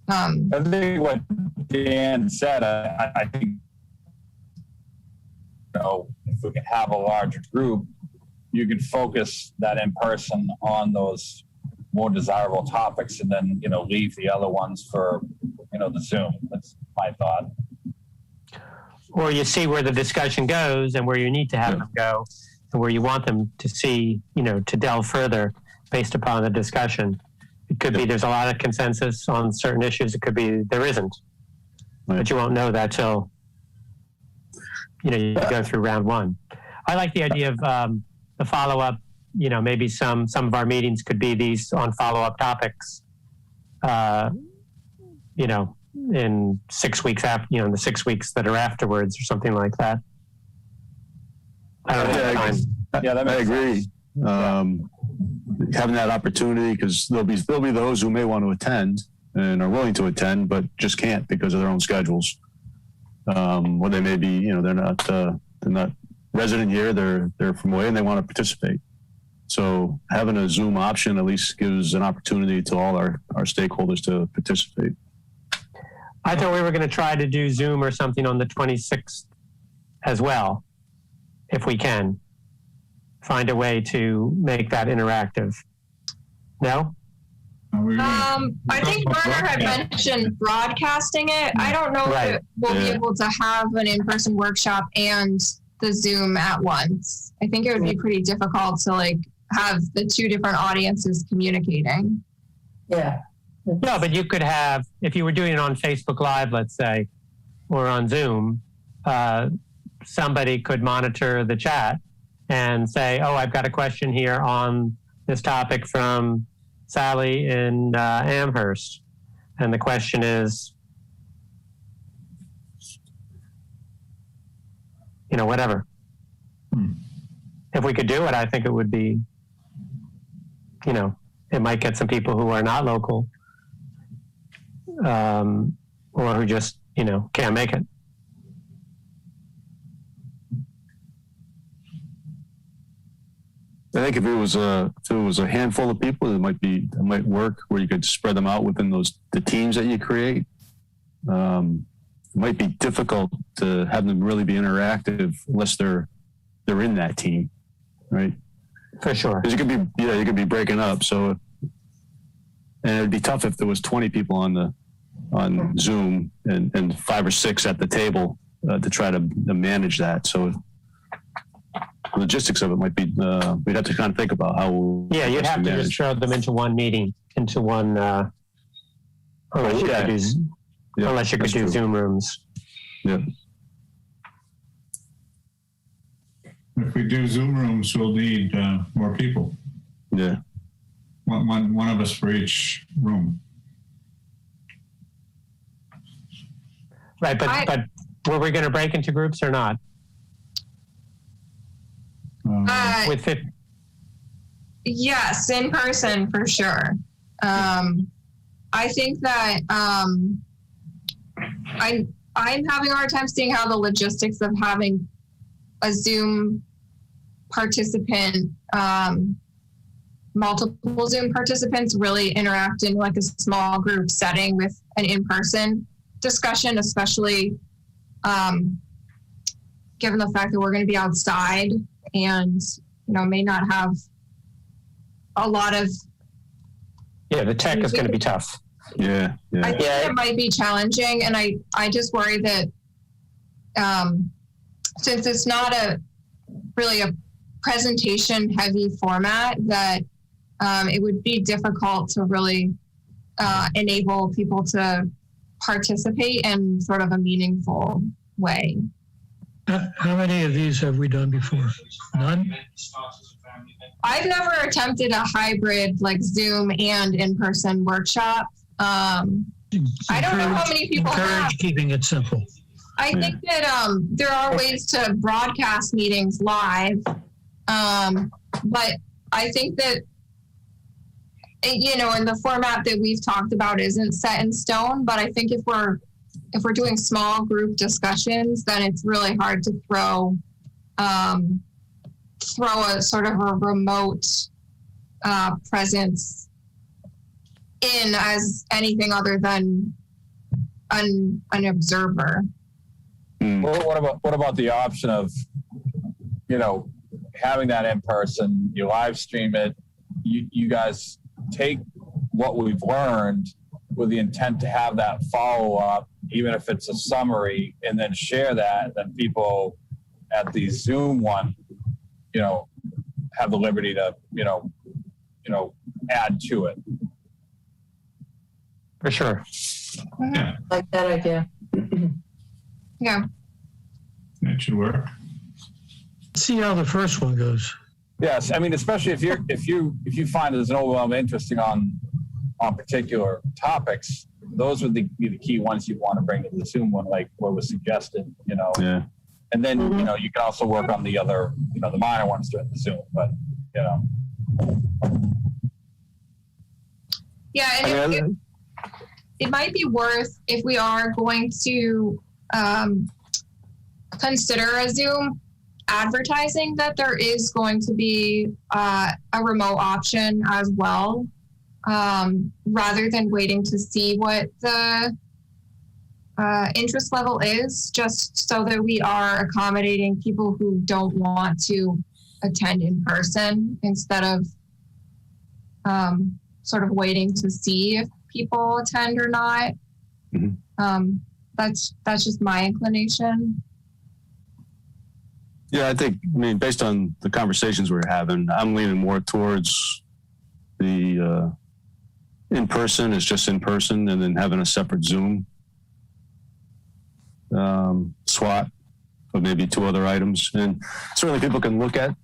I think what Dan said, I think, if we can have a larger group, you can focus that in person on those more desirable topics, and then, leave the other ones for, the Zoom. That's my thought. Or you see where the discussion goes and where you need to have them go, and where you want them to see, to delve further based upon the discussion. It could be there's a lot of consensus on certain issues. It could be there isn't. Right. But you won't know that till, you go through round 1. I like the idea of the follow-up. Maybe some of our meetings could be these on follow-up topics, in 6 weeks after, in the 6 weeks that are afterwards or something like that. I don't have time. I agree. Having that opportunity, because there'll be those who may want to attend and are willing to attend, but just can't because of their own schedules. Or they may be, they're not resident here. They're from away and they want to participate. So having a Zoom option at least gives an opportunity to all our stakeholders to participate. I thought we were going to try to do Zoom or something on the 26th as well, if we can. Find a way to make that interactive. No? I think Werner had mentioned broadcasting it. I don't know if we'll be able to have an in-person workshop and the Zoom at once. I think it would be pretty difficult to have the 2 different audiences communicating. Yeah. No, but you could have, if you were doing it on Facebook Live, let's say, or on Zoom, somebody could monitor the chat and say, oh, I've got a question here on this topic from Sally in Amherst. And the question is, whatever. If we could do it, I think it would be, it might get some people who are not local, or who just, can't make it. I think if it was a handful of people, it might work where you could spread them out within the teams that you create. It might be difficult to have them really be interactive unless they're in that team, right? For sure. Because you could be breaking up. So, and it'd be tough if there was 20 people on Zoom and 5 or 6 at the table to try to manage that. So, the logistics of it might be we'd have to kind of think about how. Yeah, you'd have to just throw them into one meeting, into one. Unless you could do Zoom rooms. Yeah. If we do Zoom rooms, we'll need more people. Yeah. One of us for each room. Right, but were we going to break into groups or not? With 50? Yes, in person for sure. I think that I'm having a hard time seeing how the logistics of having a Zoom participant, multiple Zoom participants really interact in like a small group setting with an in-person discussion, especially given the fact that we're going to be outside and may not have a lot of. Yeah, the tech is going to be tough. Yeah. I think it might be challenging, and I just worry that since it's not really a presentation heavy format, that it would be difficult to really enable people to participate in sort of a meaningful way. How many of these have we done before? None? I've never attempted a hybrid like Zoom and in-person workshop. I don't know how many people have. Keeping it simple. I think that there are ways to broadcast meetings live, but I think that in the format that we've talked about isn't set in stone. But I think if we're doing small group discussions, then it's really hard to throw a sort of a remote presence in as anything other than an observer. Well, what about the option of, having that in person, you live stream it, you guys take what we've learned with the intent to have that follow up, even if it's a summary, and then share that, then people at the Zoom one, have the liberty to, add to it. For sure. Yeah. Like that idea. Yeah. That should work. See how the first one goes. Yes, I mean, especially if you find there's an overwhelming interest on particular topics, those would be the key ones you'd want to bring to the Zoom one, like what was suggested, Yeah. And then, you can also work on the other, the minor ones during the Zoom, but, Yeah, and it might be worth, if we are going to consider a Zoom, advertising that there is going to be a remote option as well, rather than waiting to see what the interest level is, just so that we are accommodating people who don't want to attend in person, instead of sort of waiting to see if people attend or not. Mm-hmm. That's just my inclination. Yeah, based on the conversations we're having, I'm leaning more towards the in-person is just in person, and then having a separate Zoom SWAT of maybe 2 other items. And certainly people can look at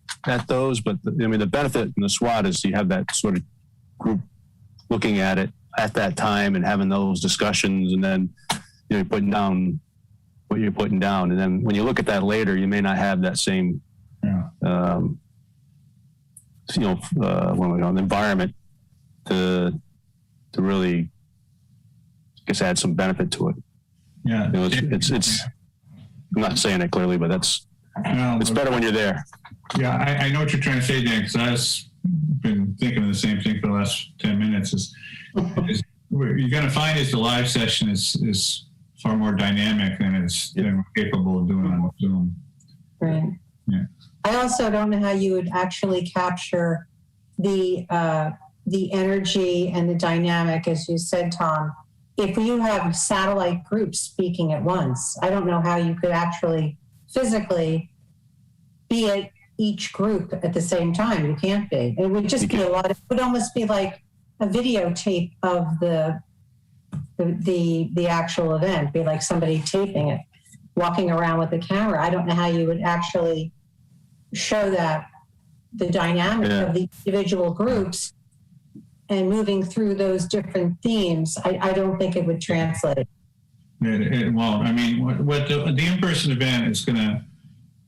those, but the benefit in the SWAT is you have that sort of group looking at it at that time and having those discussions, and then you're putting down what you're putting down. And then when you look at that later, you may not have that same, environment to really, I guess, add some benefit to it. Yeah. You know, it's I'm not saying it clearly, but it's better when you're there. Yeah, I know what you're trying to say, Dan, because I've been thinking of the same thing for the last 10 minutes. What you're going to find is the live session is far more dynamic than we're capable of doing on Zoom. Right. Yeah. I also don't know how you would actually capture the energy and the dynamic, as you said, Tom. If you have satellite groups speaking at once, I don't know how you could actually physically be at each group at the same time. You can't be. It would just be a lot. It would almost be like a videotape of the actual event. Be like somebody taping it, walking around with a camera. I don't know how you would actually show that the dynamic of the individual groups and moving through those different themes. I don't think it would translate. It won't. I mean, what the in-person event is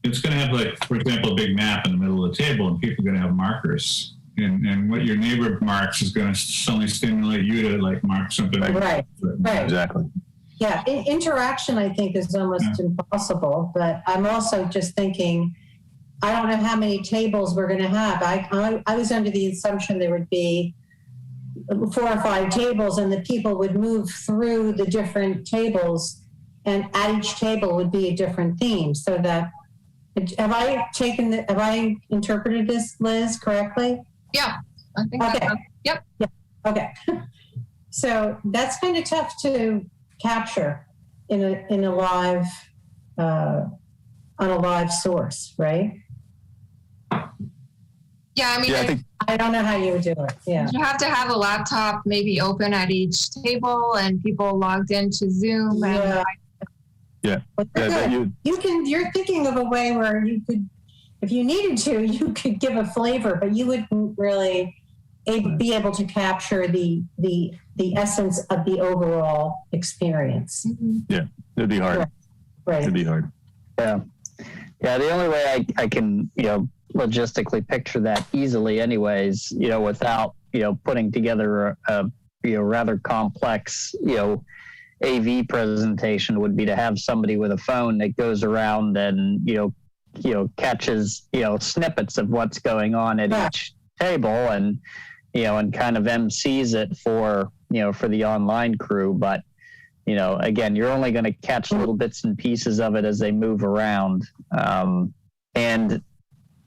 it's going to have, like, for example, a big map in the middle of the table, and people are going to have markers. And what your neighbor marks is going to suddenly stimulate you to, like, mark something. Right. Exactly. Yeah, interaction, I think, is almost impossible. But I'm also just thinking, I don't know how many tables we're going to have. I was under the assumption there would be 4 or 5 tables, and the people would move through the different tables, and at each table would be a different theme. So that, have I interpreted this, Liz, correctly? Yeah, I think Okay. Yep. Yeah. Okay. So that's kind of tough to capture in a live on a live source, right? Yeah, I mean, I don't know how you would do it. Yeah. you have to have a laptop maybe open at each table and people logged into Zoom. Yeah. But you're thinking of a way where you could, if you needed to, you could give a flavor, but you wouldn't really be able to capture the essence of the overall experience. Yeah, it'd be hard. Right. It'd be hard. Yeah. Yeah. The only way I can, logistically picture that easily anyways, without, putting together a rather complex, AV presentation would be to have somebody with a phone that goes around and, catches, snippets of what's going on at each table and, and kind of MCs it for the online crew. But, again, you're only going to catch little bits and pieces of it as they move around. And,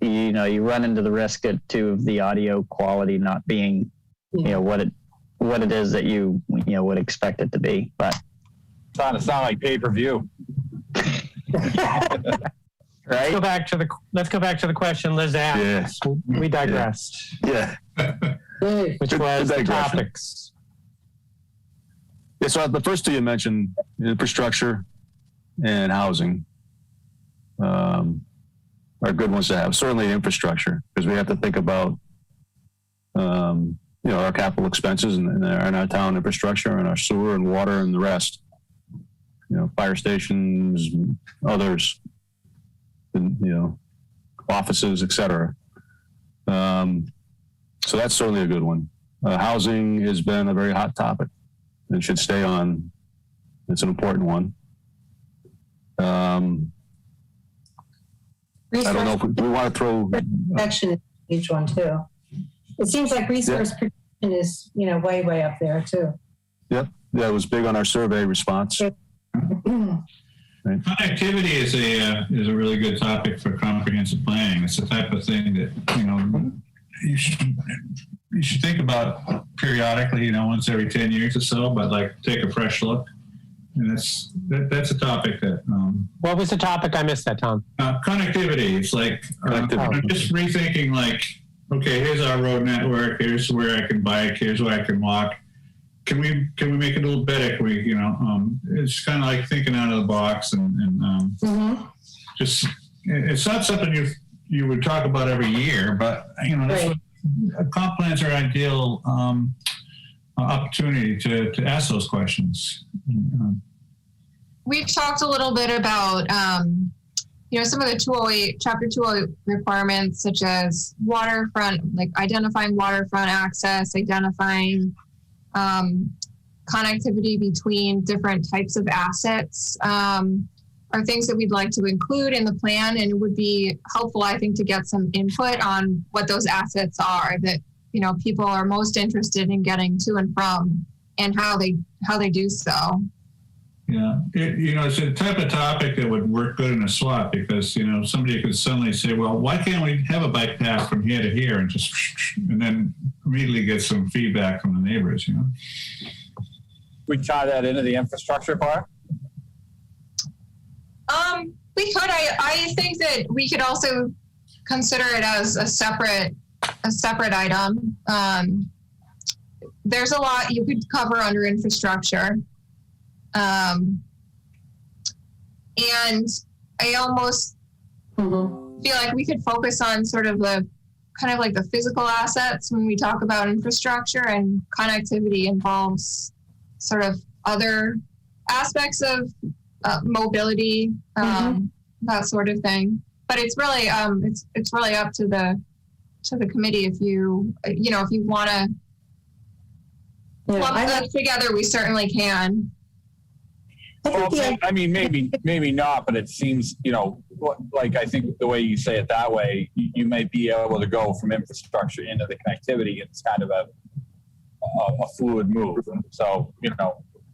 you run into the risk of the audio quality not being, what it is that you would expect it to be. But It's not like pay-per-view. right. Let's go back to the question Liz asked. Yeah. We digressed. Yeah. Which was the topics. Yeah, so the first two you mentioned, infrastructure and housing, are good ones to have. Certainly infrastructure, because we have to think about, our capital expenses and our town infrastructure and our sewer and water and the rest. Fire stations, others, and, offices, etc. So that's certainly a good one. Housing has been a very hot topic and should stay on. It's an important one. I don't know if we want to throw protection in each one too. It seems like resource protection is, way up there too. Yep. That was big on our survey response. Yep. Right. Connectivity is a really good topic for comprehensive planning. It's the type of thing that you should think about periodically. Once every 10 years or so, but like take a fresh look. And that's a topic that. What was the topic? I missed that, Tom. Connectivity. It's like I'm just rethinking. Like, okay, here's our road network. Here's where I can bike. Here's where I can walk. Can we make it a little better? Can we, it's kind of like thinking out of the box and just, it's not something you would talk about every year, but, that's what comp plans are ideal opportunity to ask those questions. We've talked a little bit about, some of the 208, Chapter 208 requirements, such as waterfront, like identifying waterfront access, identifying connectivity between different types of assets are things that we'd like to include in the plan, and it would be helpful, I think, to get some input on what those assets are that, you know, people are most interested in getting to and from, and how they do so. Yeah, it's a type of topic that would work good in a SWAT, because, somebody could suddenly say, well, why can't we have a bike path from here to here, and then immediately get some feedback from the neighbors, We tie that into the infrastructure part? We could. I think that we could also consider it as a separate item. There's a lot you could cover under infrastructure. And I almost feel like we could focus on sort of the kind of like the physical assets when we talk about infrastructure, and connectivity involves sort of other aspects of mobility, that sort of thing. But it's really it's really up to the committee if you want to lump that together. We certainly can. Well, I mean, maybe not, but it seems, like, I think the way you say it that way, you may be able to go from infrastructure into the connectivity. It's kind of a fluid move. So,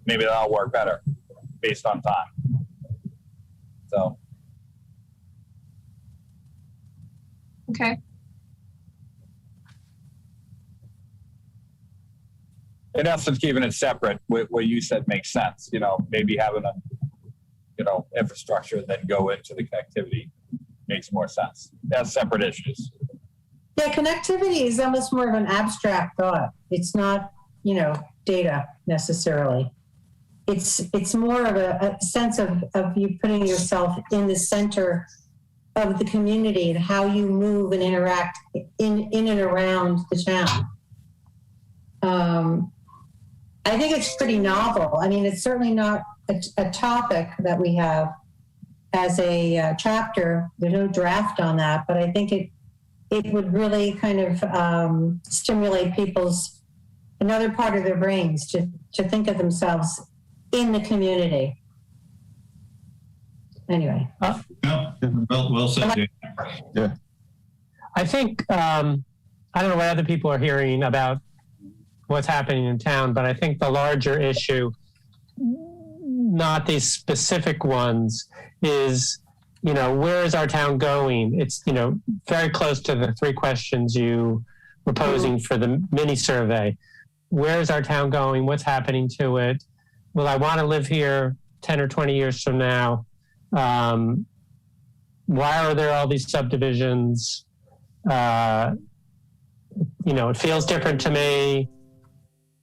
maybe that'll work better based on time. So. Okay. In essence, keeping it separate, what you said makes sense. Maybe having a, infrastructure and then go into the connectivity makes more sense. That's separate issues. Yeah, connectivity is almost more of an abstract thought. It's not, data necessarily. It's more of a sense of you putting yourself in the center of the community and how you move and interact in and around the town. I think it's pretty novel. I mean, it's certainly not a topic that we have as a chapter. There's no draft on that, but I think it would really kind of stimulate another part of their brains to think of themselves in the community. Anyway. Well said. Yeah. I think, I don't know what other people are hearing about what's happening in town, but I think the larger issue, not these specific ones, is, where is our town going? It's, very close to the 3 questions you were posing for the mini survey. Where is our town going? What's happening to it? Will I want to live here 10 or 20 years from now? Why are there all these subdivisions? It feels different to me.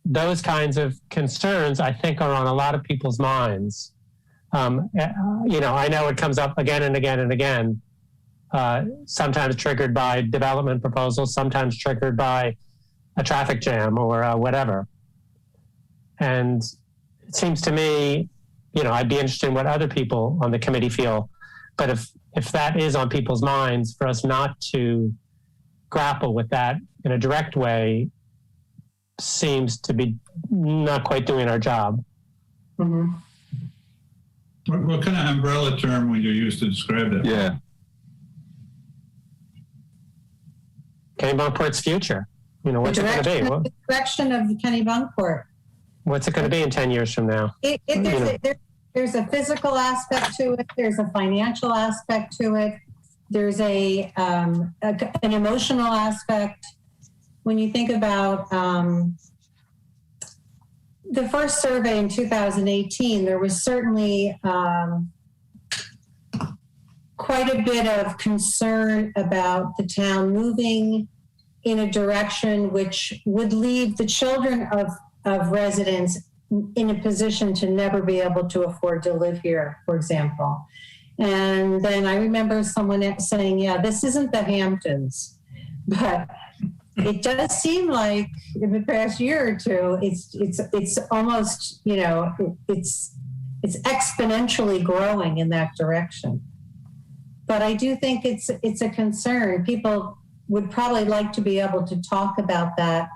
Those kinds of concerns, I think, are on a lot of people's minds. I know it comes up again and again and again, sometimes triggered by development proposals, sometimes triggered by a traffic jam or whatever. And it seems to me, I'd be interested in what other people on the committee feel. But if that is on people's minds, for us not to grapple with that in a direct way seems to be not quite doing our job. Mm-hmm. What kind of umbrella term would you use to describe that? Yeah. Kennebunkport's future. What's it going to be? The direction of Kennebunkport. What's it going to be in 10 years from now? There's a physical aspect to it. There's a financial aspect to it. There's an emotional aspect. When you think about the first survey in 2018, there was certainly quite a bit of concern about the town moving in a direction which would leave the children of residents in a position to never be able to afford to live here, for example. And then I remember someone saying, yeah, this isn't the Hamptons, but it does seem like in the past year or two, it's almost, it's exponentially growing in that direction. But I do think it's a concern. People would probably like to be able to talk about that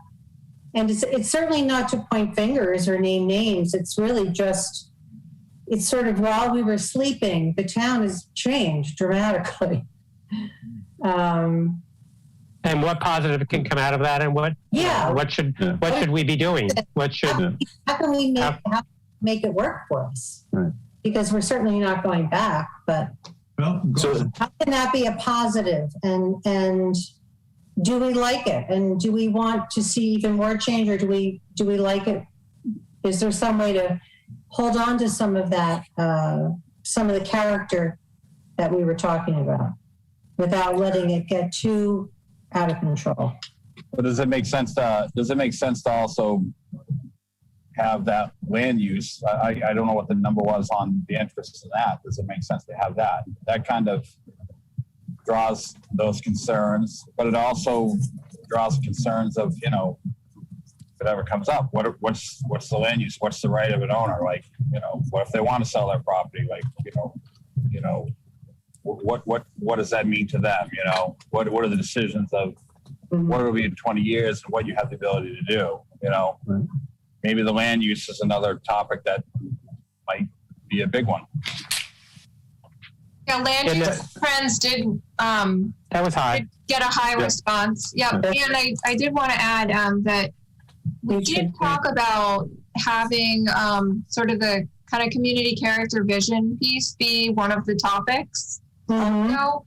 And it's certainly not to point fingers or name names. It's really just, it's sort of while we were sleeping, the town has changed dramatically. And what positive can come out of that, and what should we be doing? How can we make it work for us? Right. Because we're certainly not going back, but So, how can that be a positive? And do we like it? And do we want to see even more change, or do we like it? Is there some way to hold on to some of that, some of the character that we were talking about, without letting it get too out of control? But does it make sense to also have that land use? I don't know what the number was on the interest in that. Does it make sense to have that? That kind of draws those concerns, but it also draws concerns of, you know, if it ever comes up, what's the land use? What's the right of an owner? Like, you know, what if they want to sell their property? Like, you know, what does that mean to them? You know, what are the decisions of what it'll be in 20 years and what you have the ability to do? You know, maybe the land use is another topic that might be a big one. Yeah, land use trends did That was high. did get a high response. Yeah, and I did want to add that we did talk about having sort of the kind of community character vision piece be one of the topics. So,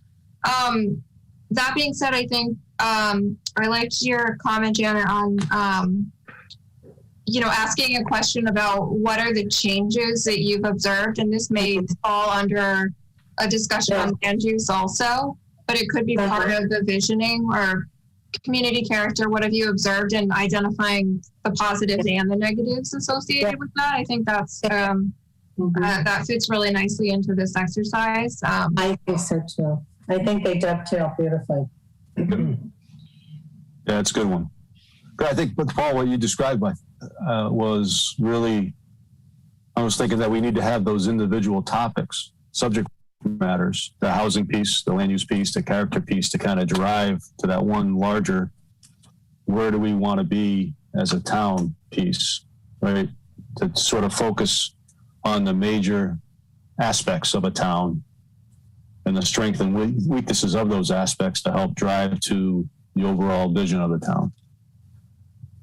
that being said, I think I liked your comment, Janet, on you know, asking a question about what are the changes that you've observed, and this may fall under a discussion on land use also, but it could be part of the visioning or community character. What have you observed, in identifying the positives and the negatives associated with that? I think that's that fits really nicely into this exercise. I think so too. I think they dovetail beautifully. yeah, it's a good one. But I think, but Paul, what you described was really, I was thinking that we need to have those individual topics, subject matters, the housing piece, the land use piece, the character piece, to kind of drive to that one larger, where do we want to be as a town piece, right? To sort of focus on the major aspects of a town and the strengths and weaknesses of those aspects to help drive to the overall vision of the town.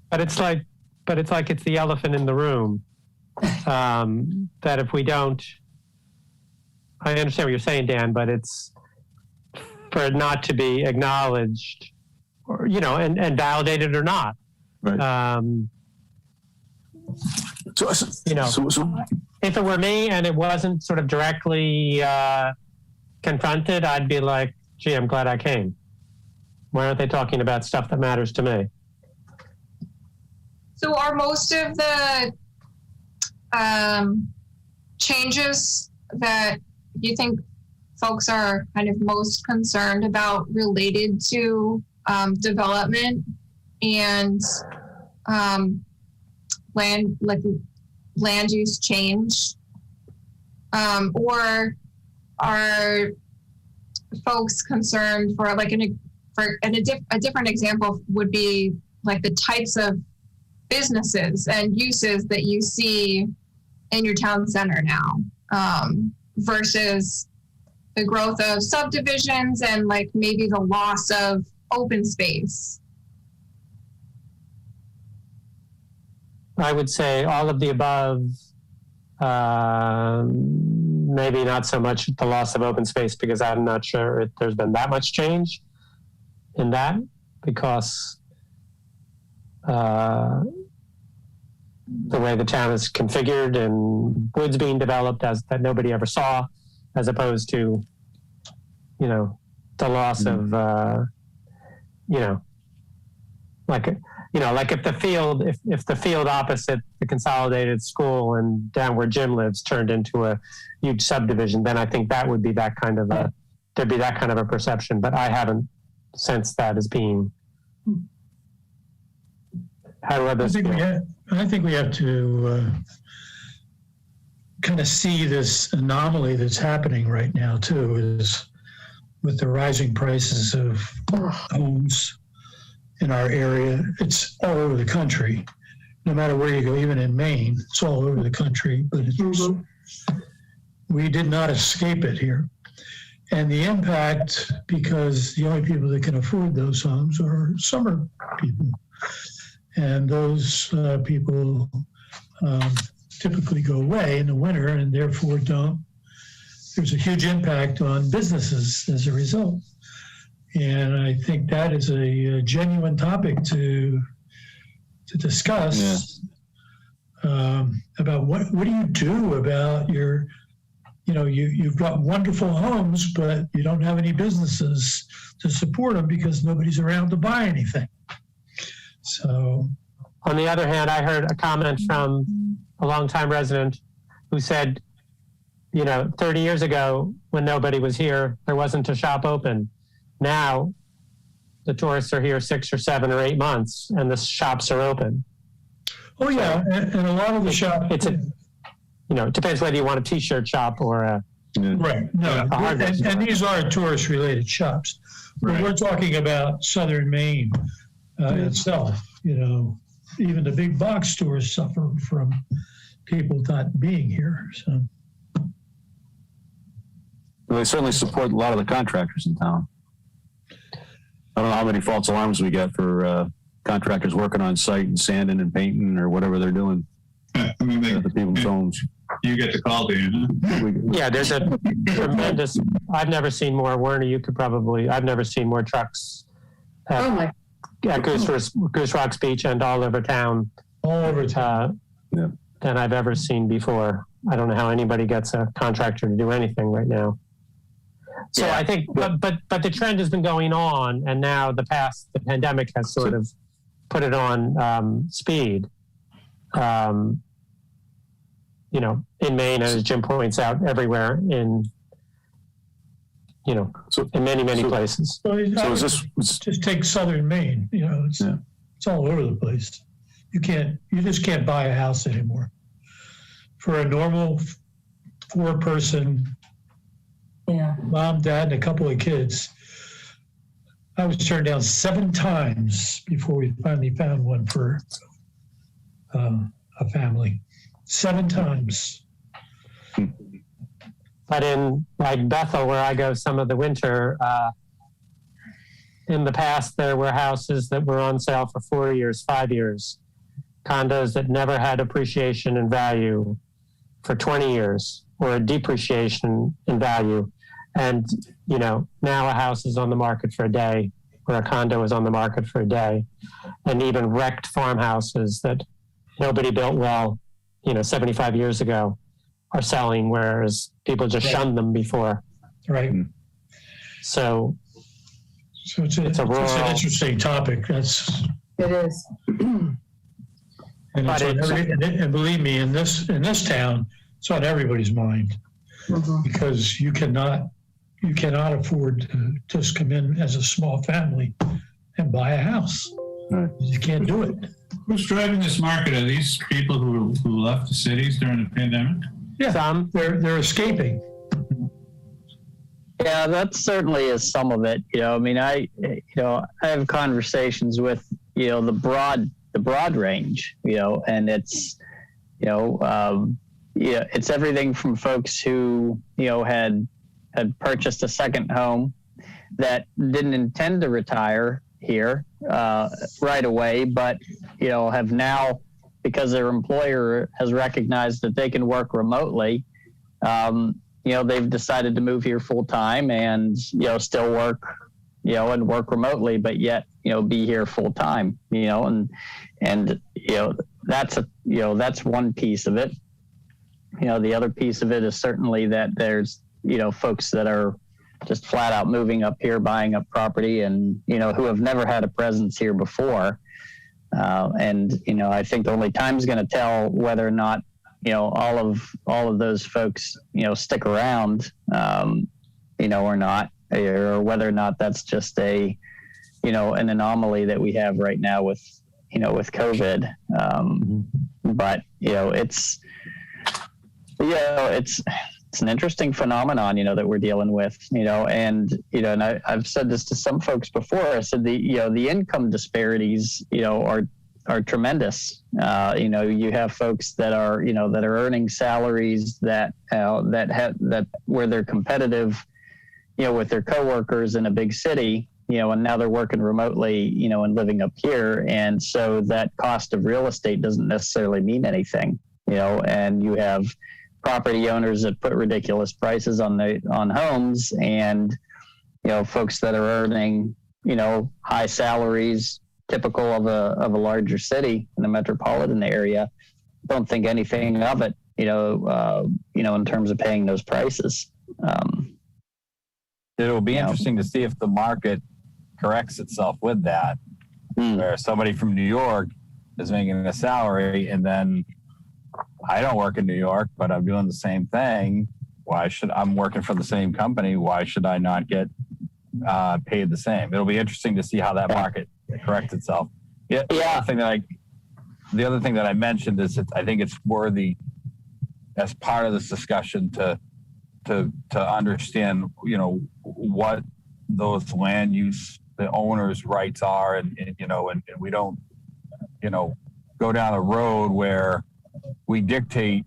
But it's like it's the elephant in the room. That if we don't, I understand what you're saying, Dan, but it's for it not to be acknowledged, or, you know, and validated or not. Right. You know, if it were me and it wasn't sort of directly confronted, I'd be like, gee, I'm glad I came. Why aren't they talking about stuff that matters to me? So are most of the changes that you think folks are kind of most concerned about related to development and land use change, or are folks concerned for like a different example would be like the types of businesses and uses that you see in your town center now, versus the growth of subdivisions and like maybe the loss of open space? I would say all of the above. Maybe not so much the loss of open space, because I'm not sure if there's been that much change in that, because the way the town is configured and woods being developed as that nobody ever saw, as opposed to, you know, the loss of, you know, like if the field, if the field opposite the consolidated school and down where Jim lives turned into a huge subdivision, then I think that would be that kind of there'd be that kind of a perception. But I haven't sensed that as being. How do others feel? I think we have to kind of see this anomaly that's happening right now too, is with the rising prices of homes in our area. It's all over the country. No matter where you go, even in Maine, it's all over the country. But we did not escape it here. And the impact, because the only people that can afford those homes are summer people. And those people typically go away in the winter and therefore there's a huge impact on businesses as a result. And I think that is a genuine topic to discuss about what do you do about your, you've got wonderful homes, but you don't have any businesses to support them because nobody's around to buy anything. So, on the other hand, I heard a comment from a longtime resident who said, 30 years ago when nobody was here, there wasn't a shop open. Now the tourists are here 6 or 7 or 8 months and the shops are open. Oh yeah, and a lot of the shops. It depends whether you want a t-shirt shop or a right. No, and these are tourist-related shops. But we're talking about Southern Maine itself. Even the big box stores suffer from people not being here. So They certainly support a lot of the contractors in town. I don't know how many false alarms we get for contractors working on site and sanding and painting or whatever they're doing. I mean, The people's homes. you get the call, do you? Yeah, there's a tremendous, I've never seen more, Werner, I've never seen more trucks at Goose Rocks Beach and all over town than I've ever seen before. I don't know how anybody gets a contractor to do anything right now. So I think, but the trend has been going on, and now the pandemic has sort of put it on speed. In Maine, as Jim points out, everywhere in many places. So just take Southern Maine. It's all over the place. You just can't buy a house anymore. For a normal 4-person, mom, dad, and a couple of kids, I was turned down 7 times before we finally found one for a family. 7 times. But in like Bethel, where I go some of the winter, in the past there were houses that were on sale for 4 years, 5 years, condos that never had appreciation in value for 20 years or a depreciation in value. And, now a house is on the market for a day or a condo is on the market for a day. And even wrecked farmhouses that nobody built well, 75 years ago are selling, whereas people just shunned them before. Right. So it's an interesting topic. It is. And believe me, in this town, it's on everybody's mind because you cannot afford to just come in as a small family and buy a house. Right. You can't do it. Who's driving this market? Are these people who left the cities during the pandemic? Yeah, some they're escaping. Yeah, that certainly is some of it. I have conversations with, the broad range, and it's, it's everything from folks who, had purchased a second home that didn't intend to retire here right away, but, have now, because their employer has recognized that they can work remotely, they've decided to move here full time and, still work, and work remotely, but yet, be here full time, and that's one piece of it. The other piece of it is certainly that there's, folks that are just flat out moving up here, buying up property and, who have never had a presence here before. And I think only time's going to tell whether or not, all of those folks, stick around, or not, or whether or not that's just an anomaly that we have right now with COVID. But, it's an interesting phenomenon, that we're dealing with, and I've said this to some folks before. I said the income disparities, are tremendous. You have folks that are earning salaries that where they're competitive, with their coworkers in a big city, and now they're working remotely, and living up here. And so that cost of real estate doesn't necessarily mean anything, and you have property owners that put ridiculous prices on homes, and, folks that are earning, high salaries, typical of a larger city in the metropolitan area, don't think anything of it, in terms of paying those prices. It will be interesting to see if the market corrects itself with that, where somebody from New York is making a salary, and then I don't work in New York, but I'm doing the same thing. I'm working for the same company. Why should I not get paid the same? It'll be interesting to see how that market corrects itself. Yeah. The other thing that I mentioned is I think it's worthy as part of this discussion to understand, what those land use, the owner's rights are, and we don't, go down a road where we dictate,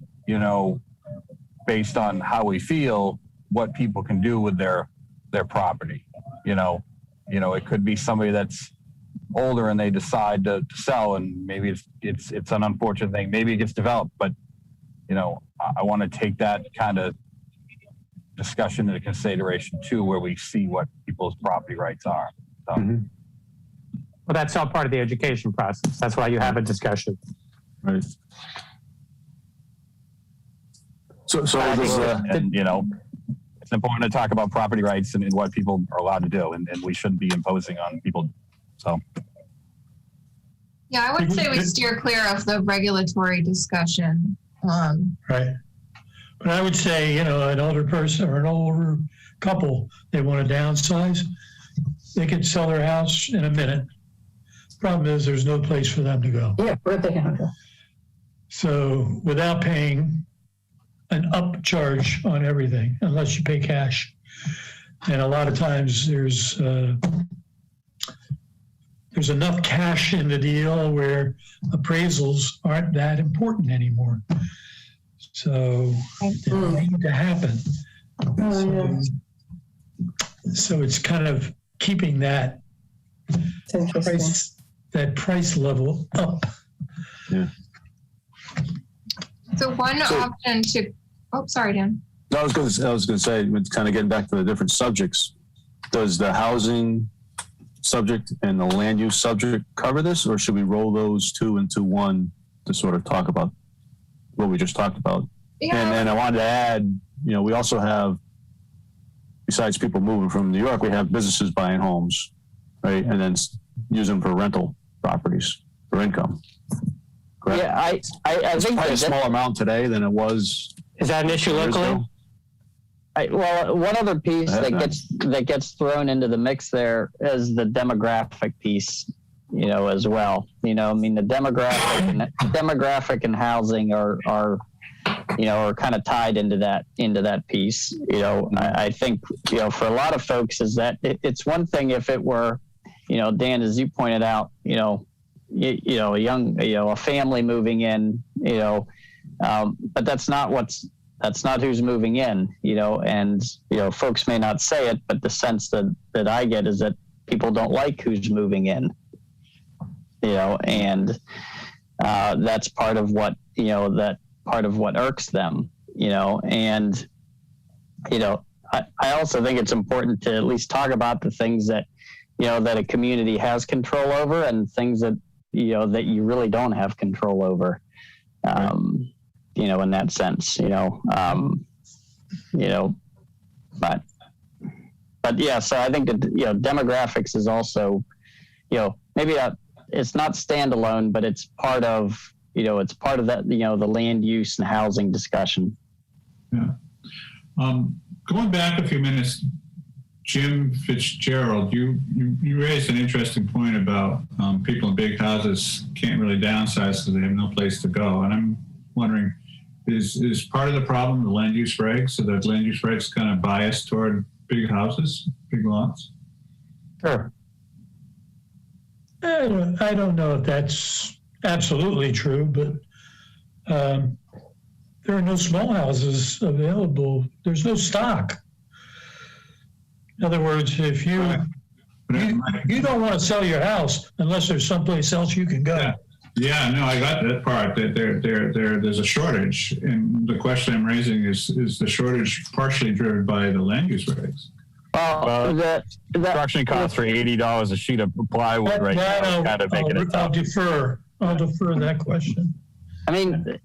based on how we feel, what people can do with their property. It could be somebody that's older and they decide to sell, and maybe it's an unfortunate thing. Maybe it gets developed, but I want to take that kind of discussion into consideration too, where we see what people's property rights are. So. Well, that's all part of the education process. That's why you have a discussion. Right. So it's important to talk about property rights and what people are allowed to do, and we shouldn't be imposing on people. So. Yeah, I would say we steer clear of the regulatory discussion. Right. But I would say, an older person or an older couple, they want to downsize, they could sell their house in a minute. Problem is, there's no place for them to go. Yeah, where'd they go? So without paying an upcharge on everything, unless you pay cash. And a lot of times there's enough cash in the deal where appraisals aren't that important anymore. So they need to happen. So it's kind of keeping that price level up. Yeah. So one option to, sorry, Dan. No, I was going to say, it's kind of getting back to the different subjects. Does the housing subject and the land use subject cover this, or should we roll those two into one to sort of talk about what we just talked about? Yeah. And I wanted to add, we also have, besides people moving from New York, we have businesses buying homes, right? And then use them for rental properties for income. Correct? Yeah, I it's think probably a smaller amount today than it was. Is that an issue locally? One other piece that gets thrown into the mix there is the demographic piece, as well. The demographic and housing are kind of tied into that piece. I think, for a lot of folks is that it's one thing if it were, Dan, as you pointed out, a family moving in, but that's not who's moving in, and, folks may not say it, but the sense that I get is that people don't like who's moving in, and that's part of what, part of what irks them, and, I also think it's important to at least talk about the things that, that a community has control over and things that, that you really don't have control over, in that sense, but yeah, so I think that, demographics is also, maybe it's not standalone, but it's part of, that, the land use and housing discussion. Yeah. Going back a few minutes, Jim Fitzgerald, you raised an interesting point about people in big houses can't really downsize because they have no place to go. And I'm wondering, is part of the problem the land use regs? So that land use regs kind of biased toward big houses, big lots? Sure. I don't know if that's absolutely true, but there are no small houses available. There's no stock. In other words, if you don't want to sell your house unless there's someplace else you can go. Yeah, no, I got that part. That there's a shortage, and the question I'm raising is the shortage partially driven by the land use regs? Well, the construction costs for $80 a sheet of plywood right now. Kind of making it tough. I'll defer that question. I mean,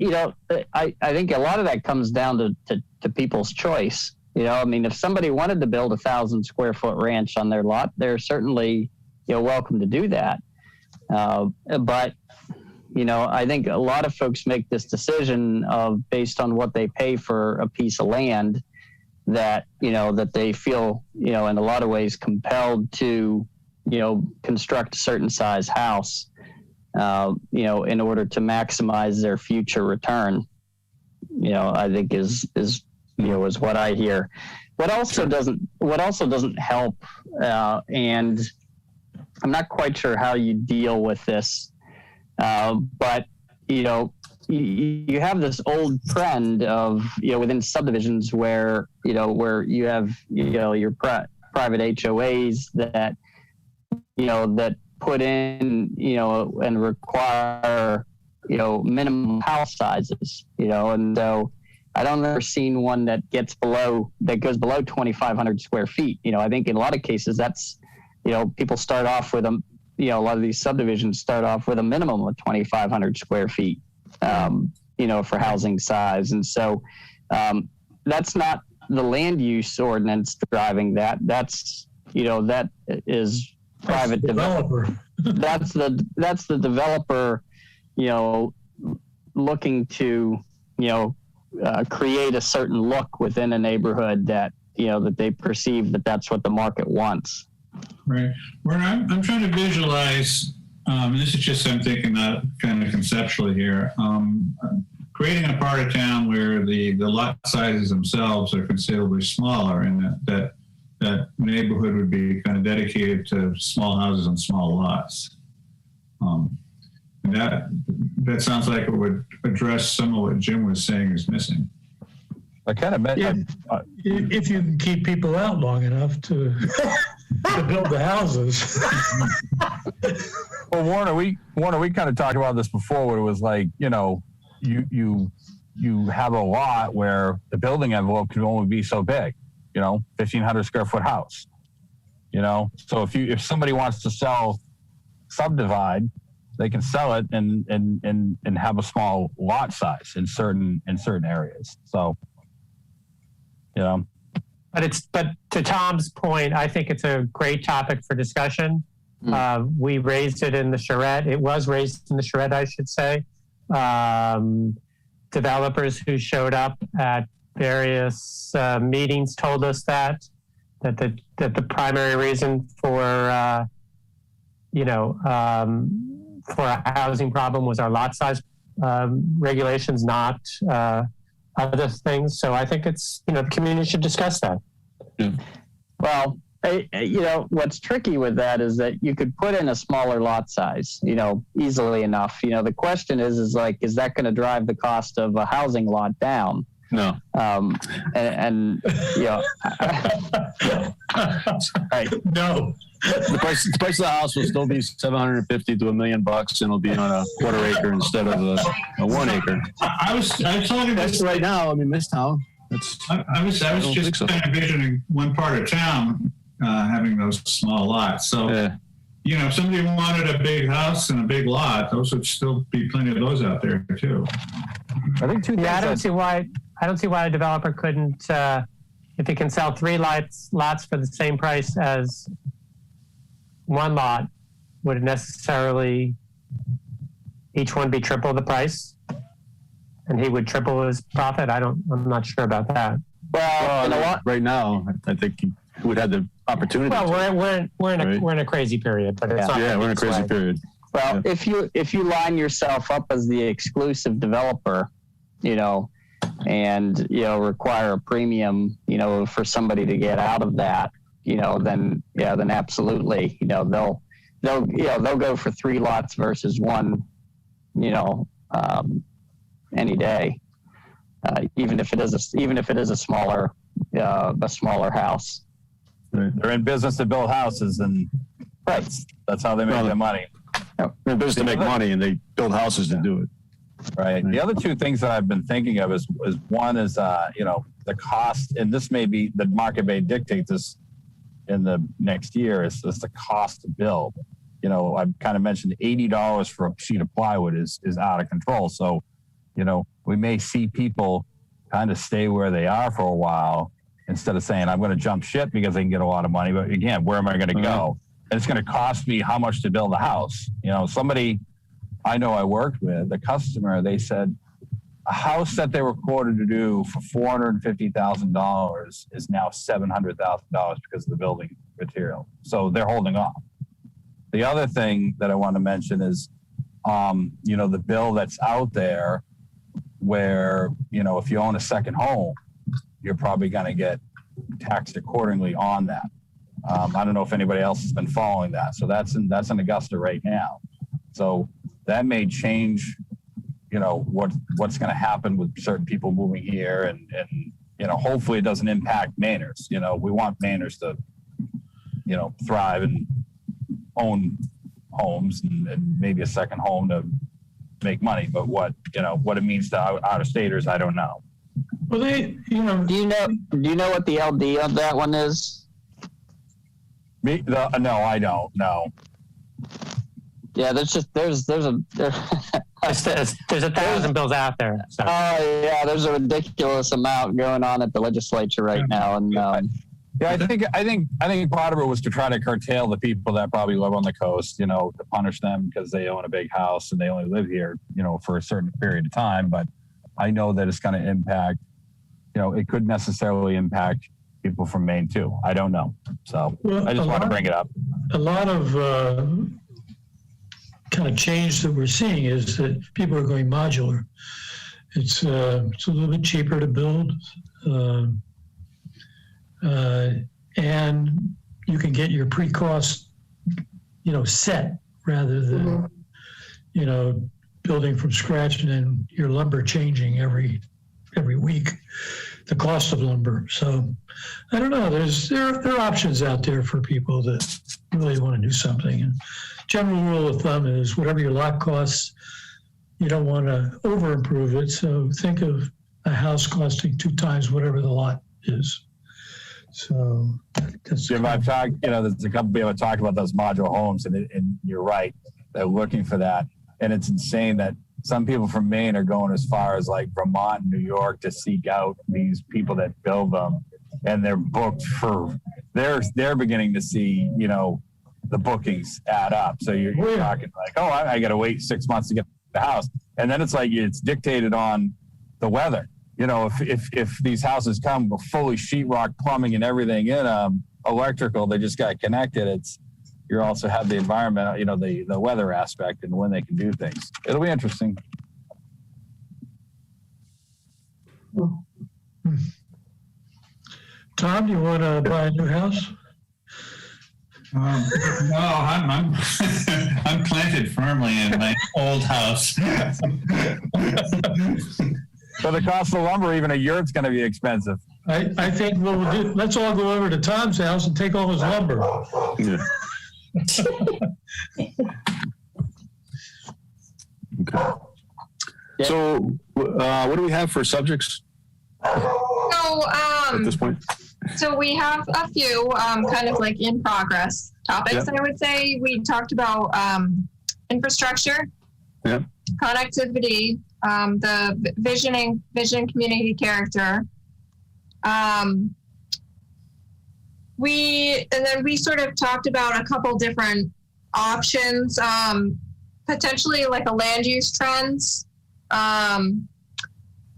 I think a lot of that comes down to people's choice. I mean, if somebody wanted to build 1,000 square foot ranch on their lot, they're certainly, welcome to do that. But, I think a lot of folks make this decision based on what they pay for a piece of land that, that they feel, in a lot of ways compelled to, construct a certain size house, in order to maximize their future return, I think is what I hear. What also doesn't help, and I'm not quite sure how you deal with this, but you have this old trend of within subdivisions where you have your private HOAs that that put in and require minimum house sizes, and so I don't ever seen one that goes below 2,500 square feet. I think in a lot of cases that's people start off with a lot of these subdivisions start off with a minimum of 2,500 square feet, for housing size. And so that's not the land use ordinance driving that. That's, that is private developer. That's the developer, looking to, create a certain look within a neighborhood that, that they perceive that that's what the market wants. Right. I'm trying to visualize, this is just I'm thinking that kind of conceptually here, creating a part of town where the lot sizes themselves are considerably smaller, and that neighborhood would be kind of dedicated to small houses and small lots. And that sounds like it would address some of what Jim was saying is missing. I kind of meant if you can keep people out long enough to build the houses. Well, Warner, we kind of talked about this before, where it was like, you have a lot where the building envelope can only be so big, 1,500 square foot house, So if somebody wants to subdivide, they can sell it and have a small lot size in certain areas. So, But to Tom's point, I think it's a great topic for discussion. We raised it in the charrette. It was raised in the charrette, I should say. Developers who showed up at various meetings told us that the primary reason for for a housing problem was our lot size regulations, not other things. So I think it's, the community should discuss that. Yeah. Well, what's tricky with that is that you could put in a smaller lot size, easily enough. The question is that going to drive the cost of a housing lot down? No. Right. No. The price of the house will still be $750,000 to $1 million, and it'll be on a quarter acre instead of a 1 acre. I was talking That's right now. I mean, this town. I was just kind of envisioning one part of town having those small lots. So, if somebody wanted a big house and a big lot, those would still be plenty of those out there too. I think two things. I don't see why a developer couldn't, if he can sell 3 lots for the same price as 1 lot, would it necessarily each one be triple the price? And he would triple his profit? I'm not sure about that. Well, right now, I think he would have the opportunity. Well, we're in a crazy period, but it's not. Yeah, we're in a crazy period. Well, if you line yourself up as the exclusive developer, and, require a premium, for somebody to get out of that, then absolutely, they'll go for 3 lots versus 1, any day, even if it is a smaller house. They're in business to build houses, and Right. that's how they make their money. They're in business to make money, and they build houses to do it. Right. The other 2 things that I've been thinking of is one is, the cost, and this may be, the market may dictate this in the next year, is the cost to build. I've kind of mentioned $80 for a sheet of plywood is out of control. So, we may see people kind of stay where they are for a while instead of saying, I'm going to jump ship because they can get a lot of money. But again, where am I going to go? And it's going to cost me how much to build a house. Somebody I know I worked with, a customer, they said a house that they were quoted to do for $450,000 is now $700,000 because of the building material. So they're holding off. The other thing that I want to mention is, the bill that's out there where, if you own a second home, you're probably going to get taxed accordingly on that. I don't know if anybody else has been following that. So that's in Augusta right now. So that may change, what's going to happen with certain people moving here, and hopefully it doesn't impact Mainers. We want Mainers to, thrive and own homes and maybe a second home to make money. But what it means to out-of-staters, I don't know. Well, Do you know what the LD of that one is? No, I don't. No. Yeah, there's 1,000 bills out there. So. Oh yeah, there's a ridiculous amount going on at the legislature right now, and yeah, I think part of it was to try to curtail the people that probably live on the coast, to punish them because they own a big house and they only live here, for a certain period of time. But I know that it's going to impact, it could necessarily impact people from Maine too. I don't know. So I just want to bring it up. A lot of kind of change that we're seeing is that people are going modular. It's a little bit cheaper to build, and you can get your pre-cost, set rather than, building from scratch and then your lumber changing every week, the cost of lumber. So I don't know. There are options out there for people that really want to do something. And general rule of thumb is whatever your lot costs, you don't want to over improve it. So think of a house costing 2 times whatever the lot is. So that's Jim, I've talked, there's a couple people have talked about those modular homes, and you're right. They're looking for that. And it's insane that some people from Maine are going as far as like Vermont and New York to seek out these people that build them, and they're booked for, they're beginning to see, the bookings add up. So you're talking like, oh, I got to wait 6 months to get the house. And then it's like, it's dictated on the weather. If these houses come with fully sheetrock plumbing and everything in electrical, they just got connected. You also have the environment, the weather aspect and when they can do things. It'll be interesting. Tom, do you want to buy a new house? No, I'm I'm planted firmly in my old house. So the cost of lumber, even a yurt's going to be expensive. I think what we'll do, let's all go over to Tom's house and take all his lumber. Yeah. Okay. So, what do we have for subjects So, at this point? So we have a few kind of like in progress topics. Yep. I would say we talked about infrastructure, connectivity, the vision, community character. We sort of talked about a couple different options, potentially like a land use trends.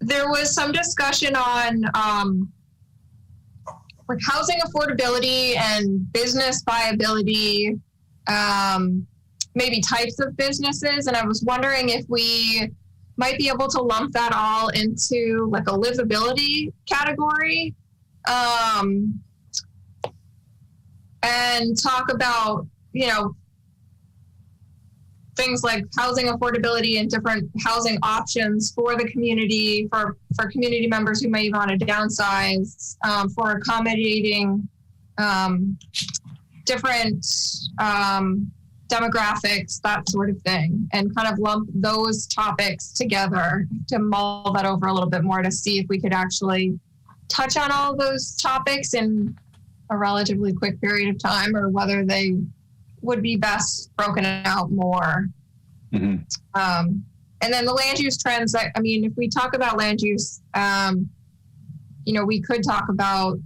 There was some discussion on like housing affordability and business viability, maybe types of businesses. And I was wondering if we might be able to lump that all into like a livability category. And talk about, things like housing affordability and different housing options for the community, for community members who may want to downsize, for accommodating different demographics, that sort of thing, and kind of lump those topics together to mull that over a little bit more to see if we could actually touch on all of those topics in a relatively quick period of time, or whether they would be best broken out more. Mm-hmm. And then the land use trends, if we talk about land use, we could talk about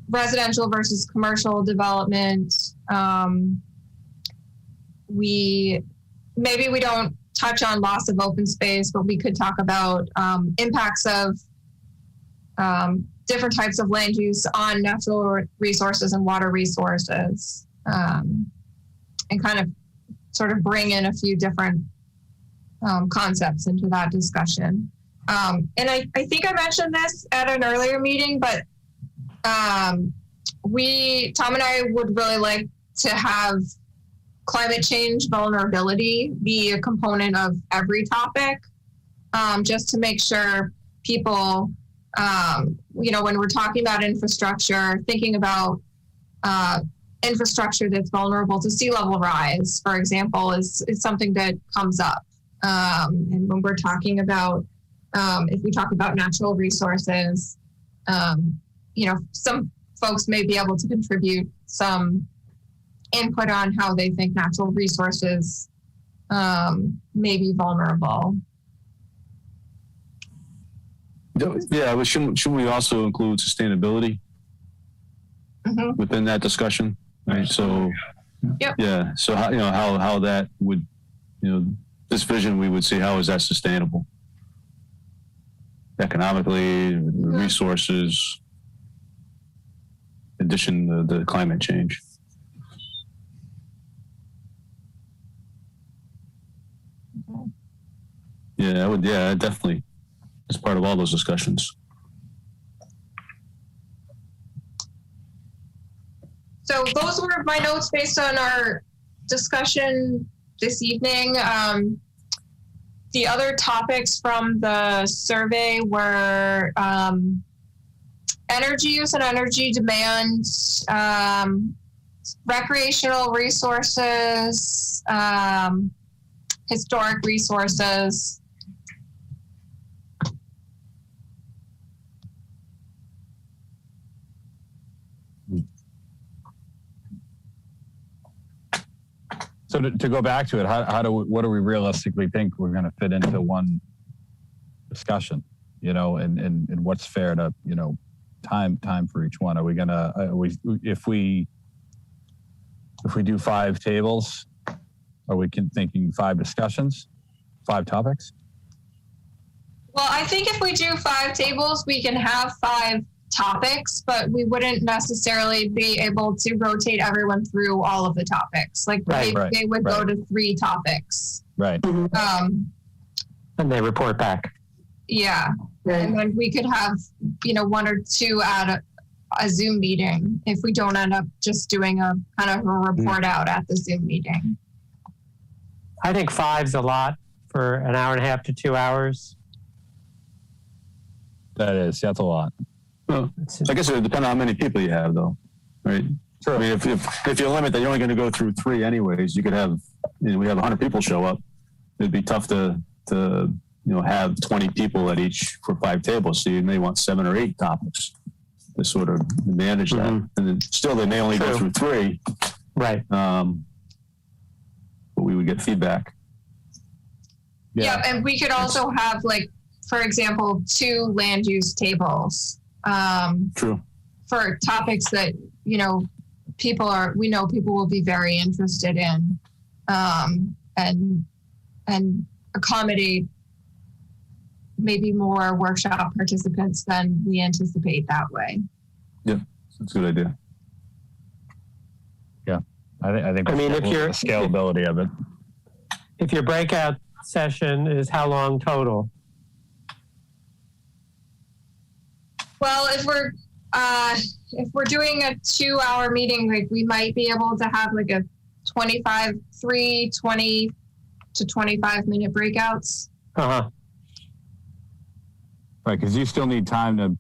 residential versus commercial development. We don't touch on loss of open space, but we could talk about impacts of different types of land use on natural resources and water resources, and kind of sort of bring in a few different concepts into that discussion. And I think I mentioned this at an earlier meeting, but Tom and I would really like to have climate change vulnerability be a component of every topic, just to make sure people, when we're talking about infrastructure, thinking about infrastructure that's vulnerable to sea level rise, for example, is something that comes up. And when we're talking about, if we talk about natural resources, some folks may be able to contribute some input on how they think natural resources may be vulnerable. Yeah, but shouldn't we also include sustainability within that discussion? Right. So, Yep. yeah. So how that would, this vision, we would see, how is that sustainable? Economically, resources, in addition to the climate change. Yeah, I would. Yeah, definitely. As part of all those discussions. So those were my notes based on our discussion this evening. The other topics from the survey were energy use and energy demand, recreational resources, historic resources. So to go back to it, what do we realistically think we're going to fit into one discussion, and what's fair to, time for each one? Are we going to, if we do 5 tables, are we thinking 5 discussions, 5 topics? Well, I think if we do 5 tables, we can have 5 topics, but we wouldn't necessarily be able to rotate everyone through all of the topics. Like they would go to 3 topics. Right. And they report back. Yeah. Right. And then we could have, 1 or 2 at a Zoom meeting if we don't end up just doing a kind of a report out at the Zoom meeting. I think 5's a lot for an hour and a half to 2 hours. That's a lot. Well, I guess it would depend on how many people you have, though, right? Sure. I mean, if you limit that, you're only going to go through 3 anyways. You could have, we have 100 people show up. It'd be tough to have 20 at each for 5 tables. So you may want 7 or 8 topics to sort of manage that. And then still, they may only go through 3. Right. But we would get feedback. Yeah, and we could also have, like, for example, 2 land use tables. True. For topics that, people will be very interested in, and accommodate maybe more workshop participants than we anticipate that way. Yeah, that's a good idea. Yeah, I think. I mean, if you're the scalability of it. If your breakout session is how long total? Well, if we're doing a 2-hour meeting, like we might be able to have like a 20 to 25 minute breakouts. Uh-huh. Right, because you still need time to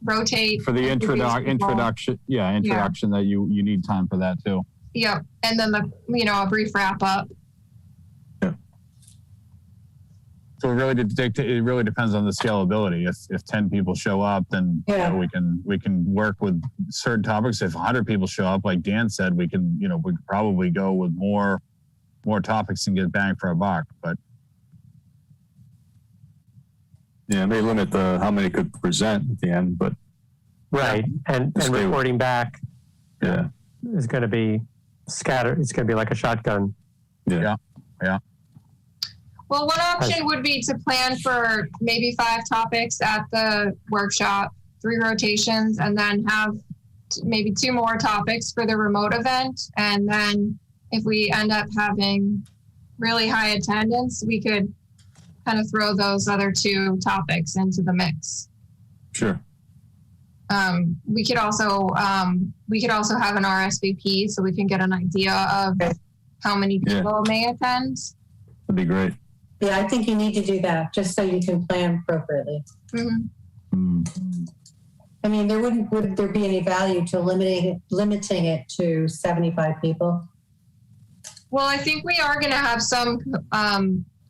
Rotate for the introduction. Yeah, introduction that you need time for that too. Yep. And then a brief wrap up. So it really depends on the scalability. If 10 people show up, then we can work with certain topics. If 100 people show up, like Dan said, we could probably go with more topics and get bang for our buck. But Yeah, it may limit how many could present at the end, but right. And reporting back is going to be scattered. It's going to be like a shotgun. Yeah. Well, one option would be to plan for maybe 5 topics at the workshop, 3 rotations, and then have maybe 2 more topics for the remote event. And then if we end up having really high attendance, we could kind of throw those other 2 topics into the mix. Sure. We could also have an RSVP so we can get an idea of how many people may attend. That'd be great. Yeah, I think you need to do that just so you can plan appropriately. Mm-hmm. I mean, would there be any value to limiting it to 75 people? Well, I think we are going to have some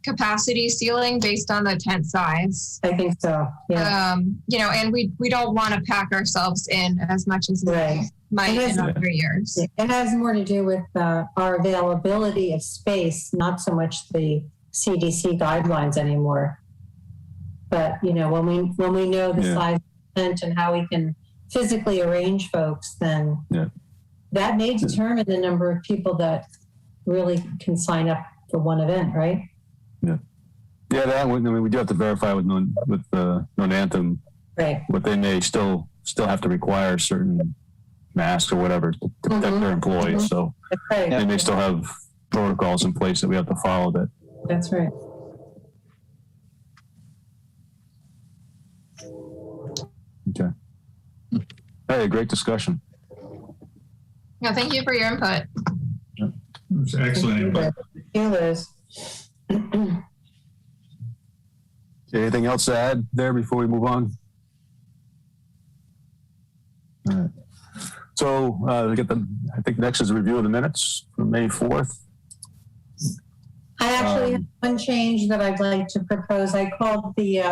capacity ceiling based on the tent size. I think so. Yeah. And we don't want to pack ourselves in as much as we might in other years. It has more to do with our availability of space, not so much the CDC guidelines anymore. But when we know the size of the tent and how we can physically arrange folks, then that may determine the number of people that really can sign up for one event, right? Yeah, that one. I mean, we do have to verify with non-anthem, right? But they may still have to require certain masks or whatever to protect their employees. So they may still have protocols in place that we have to follow. That's right. Okay. Hey, great discussion. Yeah, thank you for your input. It was excellent input. Thank you, Liz. Anything else to add there before we move on? All right. So I think next is a review of the minutes for May 4th. I actually have one change that I'd like to propose. I called the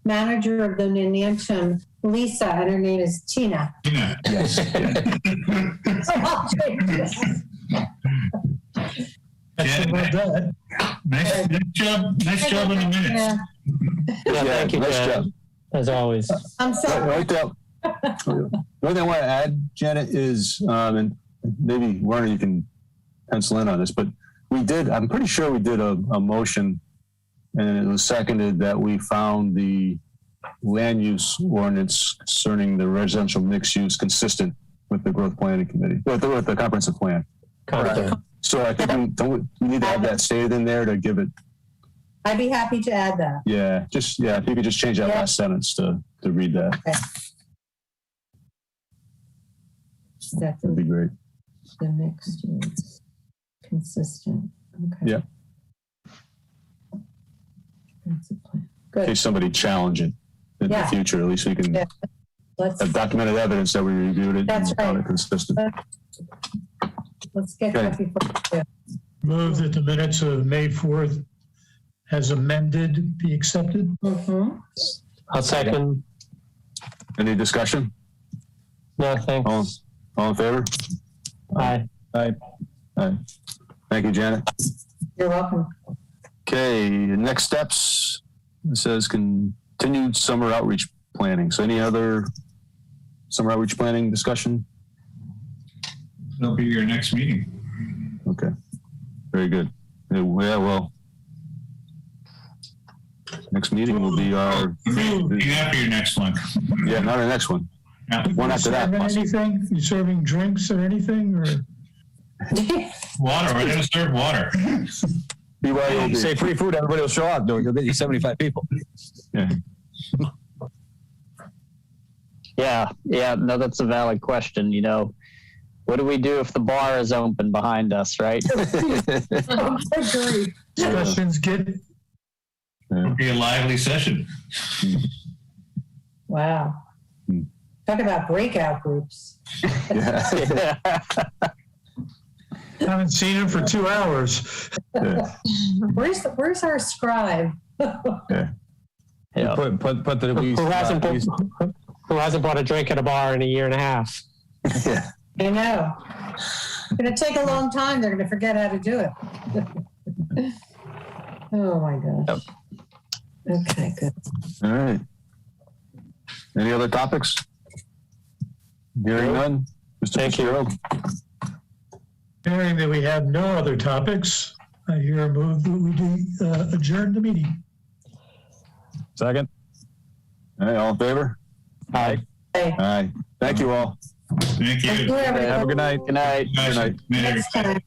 manager of the Nanantum Lisa, and her name is Tina. Tina. Yes. So I'll change this. Nice job in the minutes. Yeah, thank you, nice Janet, job. as always. I'm sorry. Right there. The only thing I want to add, Janet, is, and maybe Werner, you can pencil in on this, but I'm pretty sure we did a motion, and it was seconded that we found the land use ordinance concerning the residential mixed use consistent with the growth planning committee, with the comprehensive plan. Correct. So I think we need to have that stated in there to give it. I'd be happy to add that. Yeah, if you could just change that last sentence to read that. Okay. That'd be great. The mixed use consistent. Okay. Yeah. That's a plan. In Good. case somebody challenge it in the future, at least we can have documented evidence that we reviewed it and found it consistent. Let's get that before. Move that the minutes of May 4th as amended be accepted. Mm-hmm. I'll second. Any discussion? No, thanks. All in favor? Aye. Aye. Thank you, Janet. You're welcome. Okay, next steps. It says continued summer outreach planning. So any other summer outreach planning discussion? That'll be your next meeting. Okay, very good. Yeah, well, next meeting will be our... After your next one. Yeah, not our next one. Yeah. One after that. Anything? You serving drinks or anything? Or Water. We're going to serve water. BYOB. Say free food, everybody will show up. You'll get you 75 people. Yeah, no, that's a valid question. You know, what do we do if the bar is open behind us, right? Discussions get, It'll be a lively session. Wow. Talk about breakout groups. Yeah. haven't seen him for 2 hours. Where's our scribe? Yeah. Put the Who hasn't bought a drink at a bar in a year and a half? Yeah. I know. It's going to take a long time. They're going to forget how to do it. Oh my gosh. Okay, good. All right. Any other topics? Hearing none. Mr. Thank you. Fitzgerald? Hearing that we have no other topics, I hear a move that we do adjourn the meeting. Second. All right, all in favor? Aye. Hey, Aye. Thank you all. Thank you. thank you, everybody. Have a good night. Good night. Good night. Nice. Next time.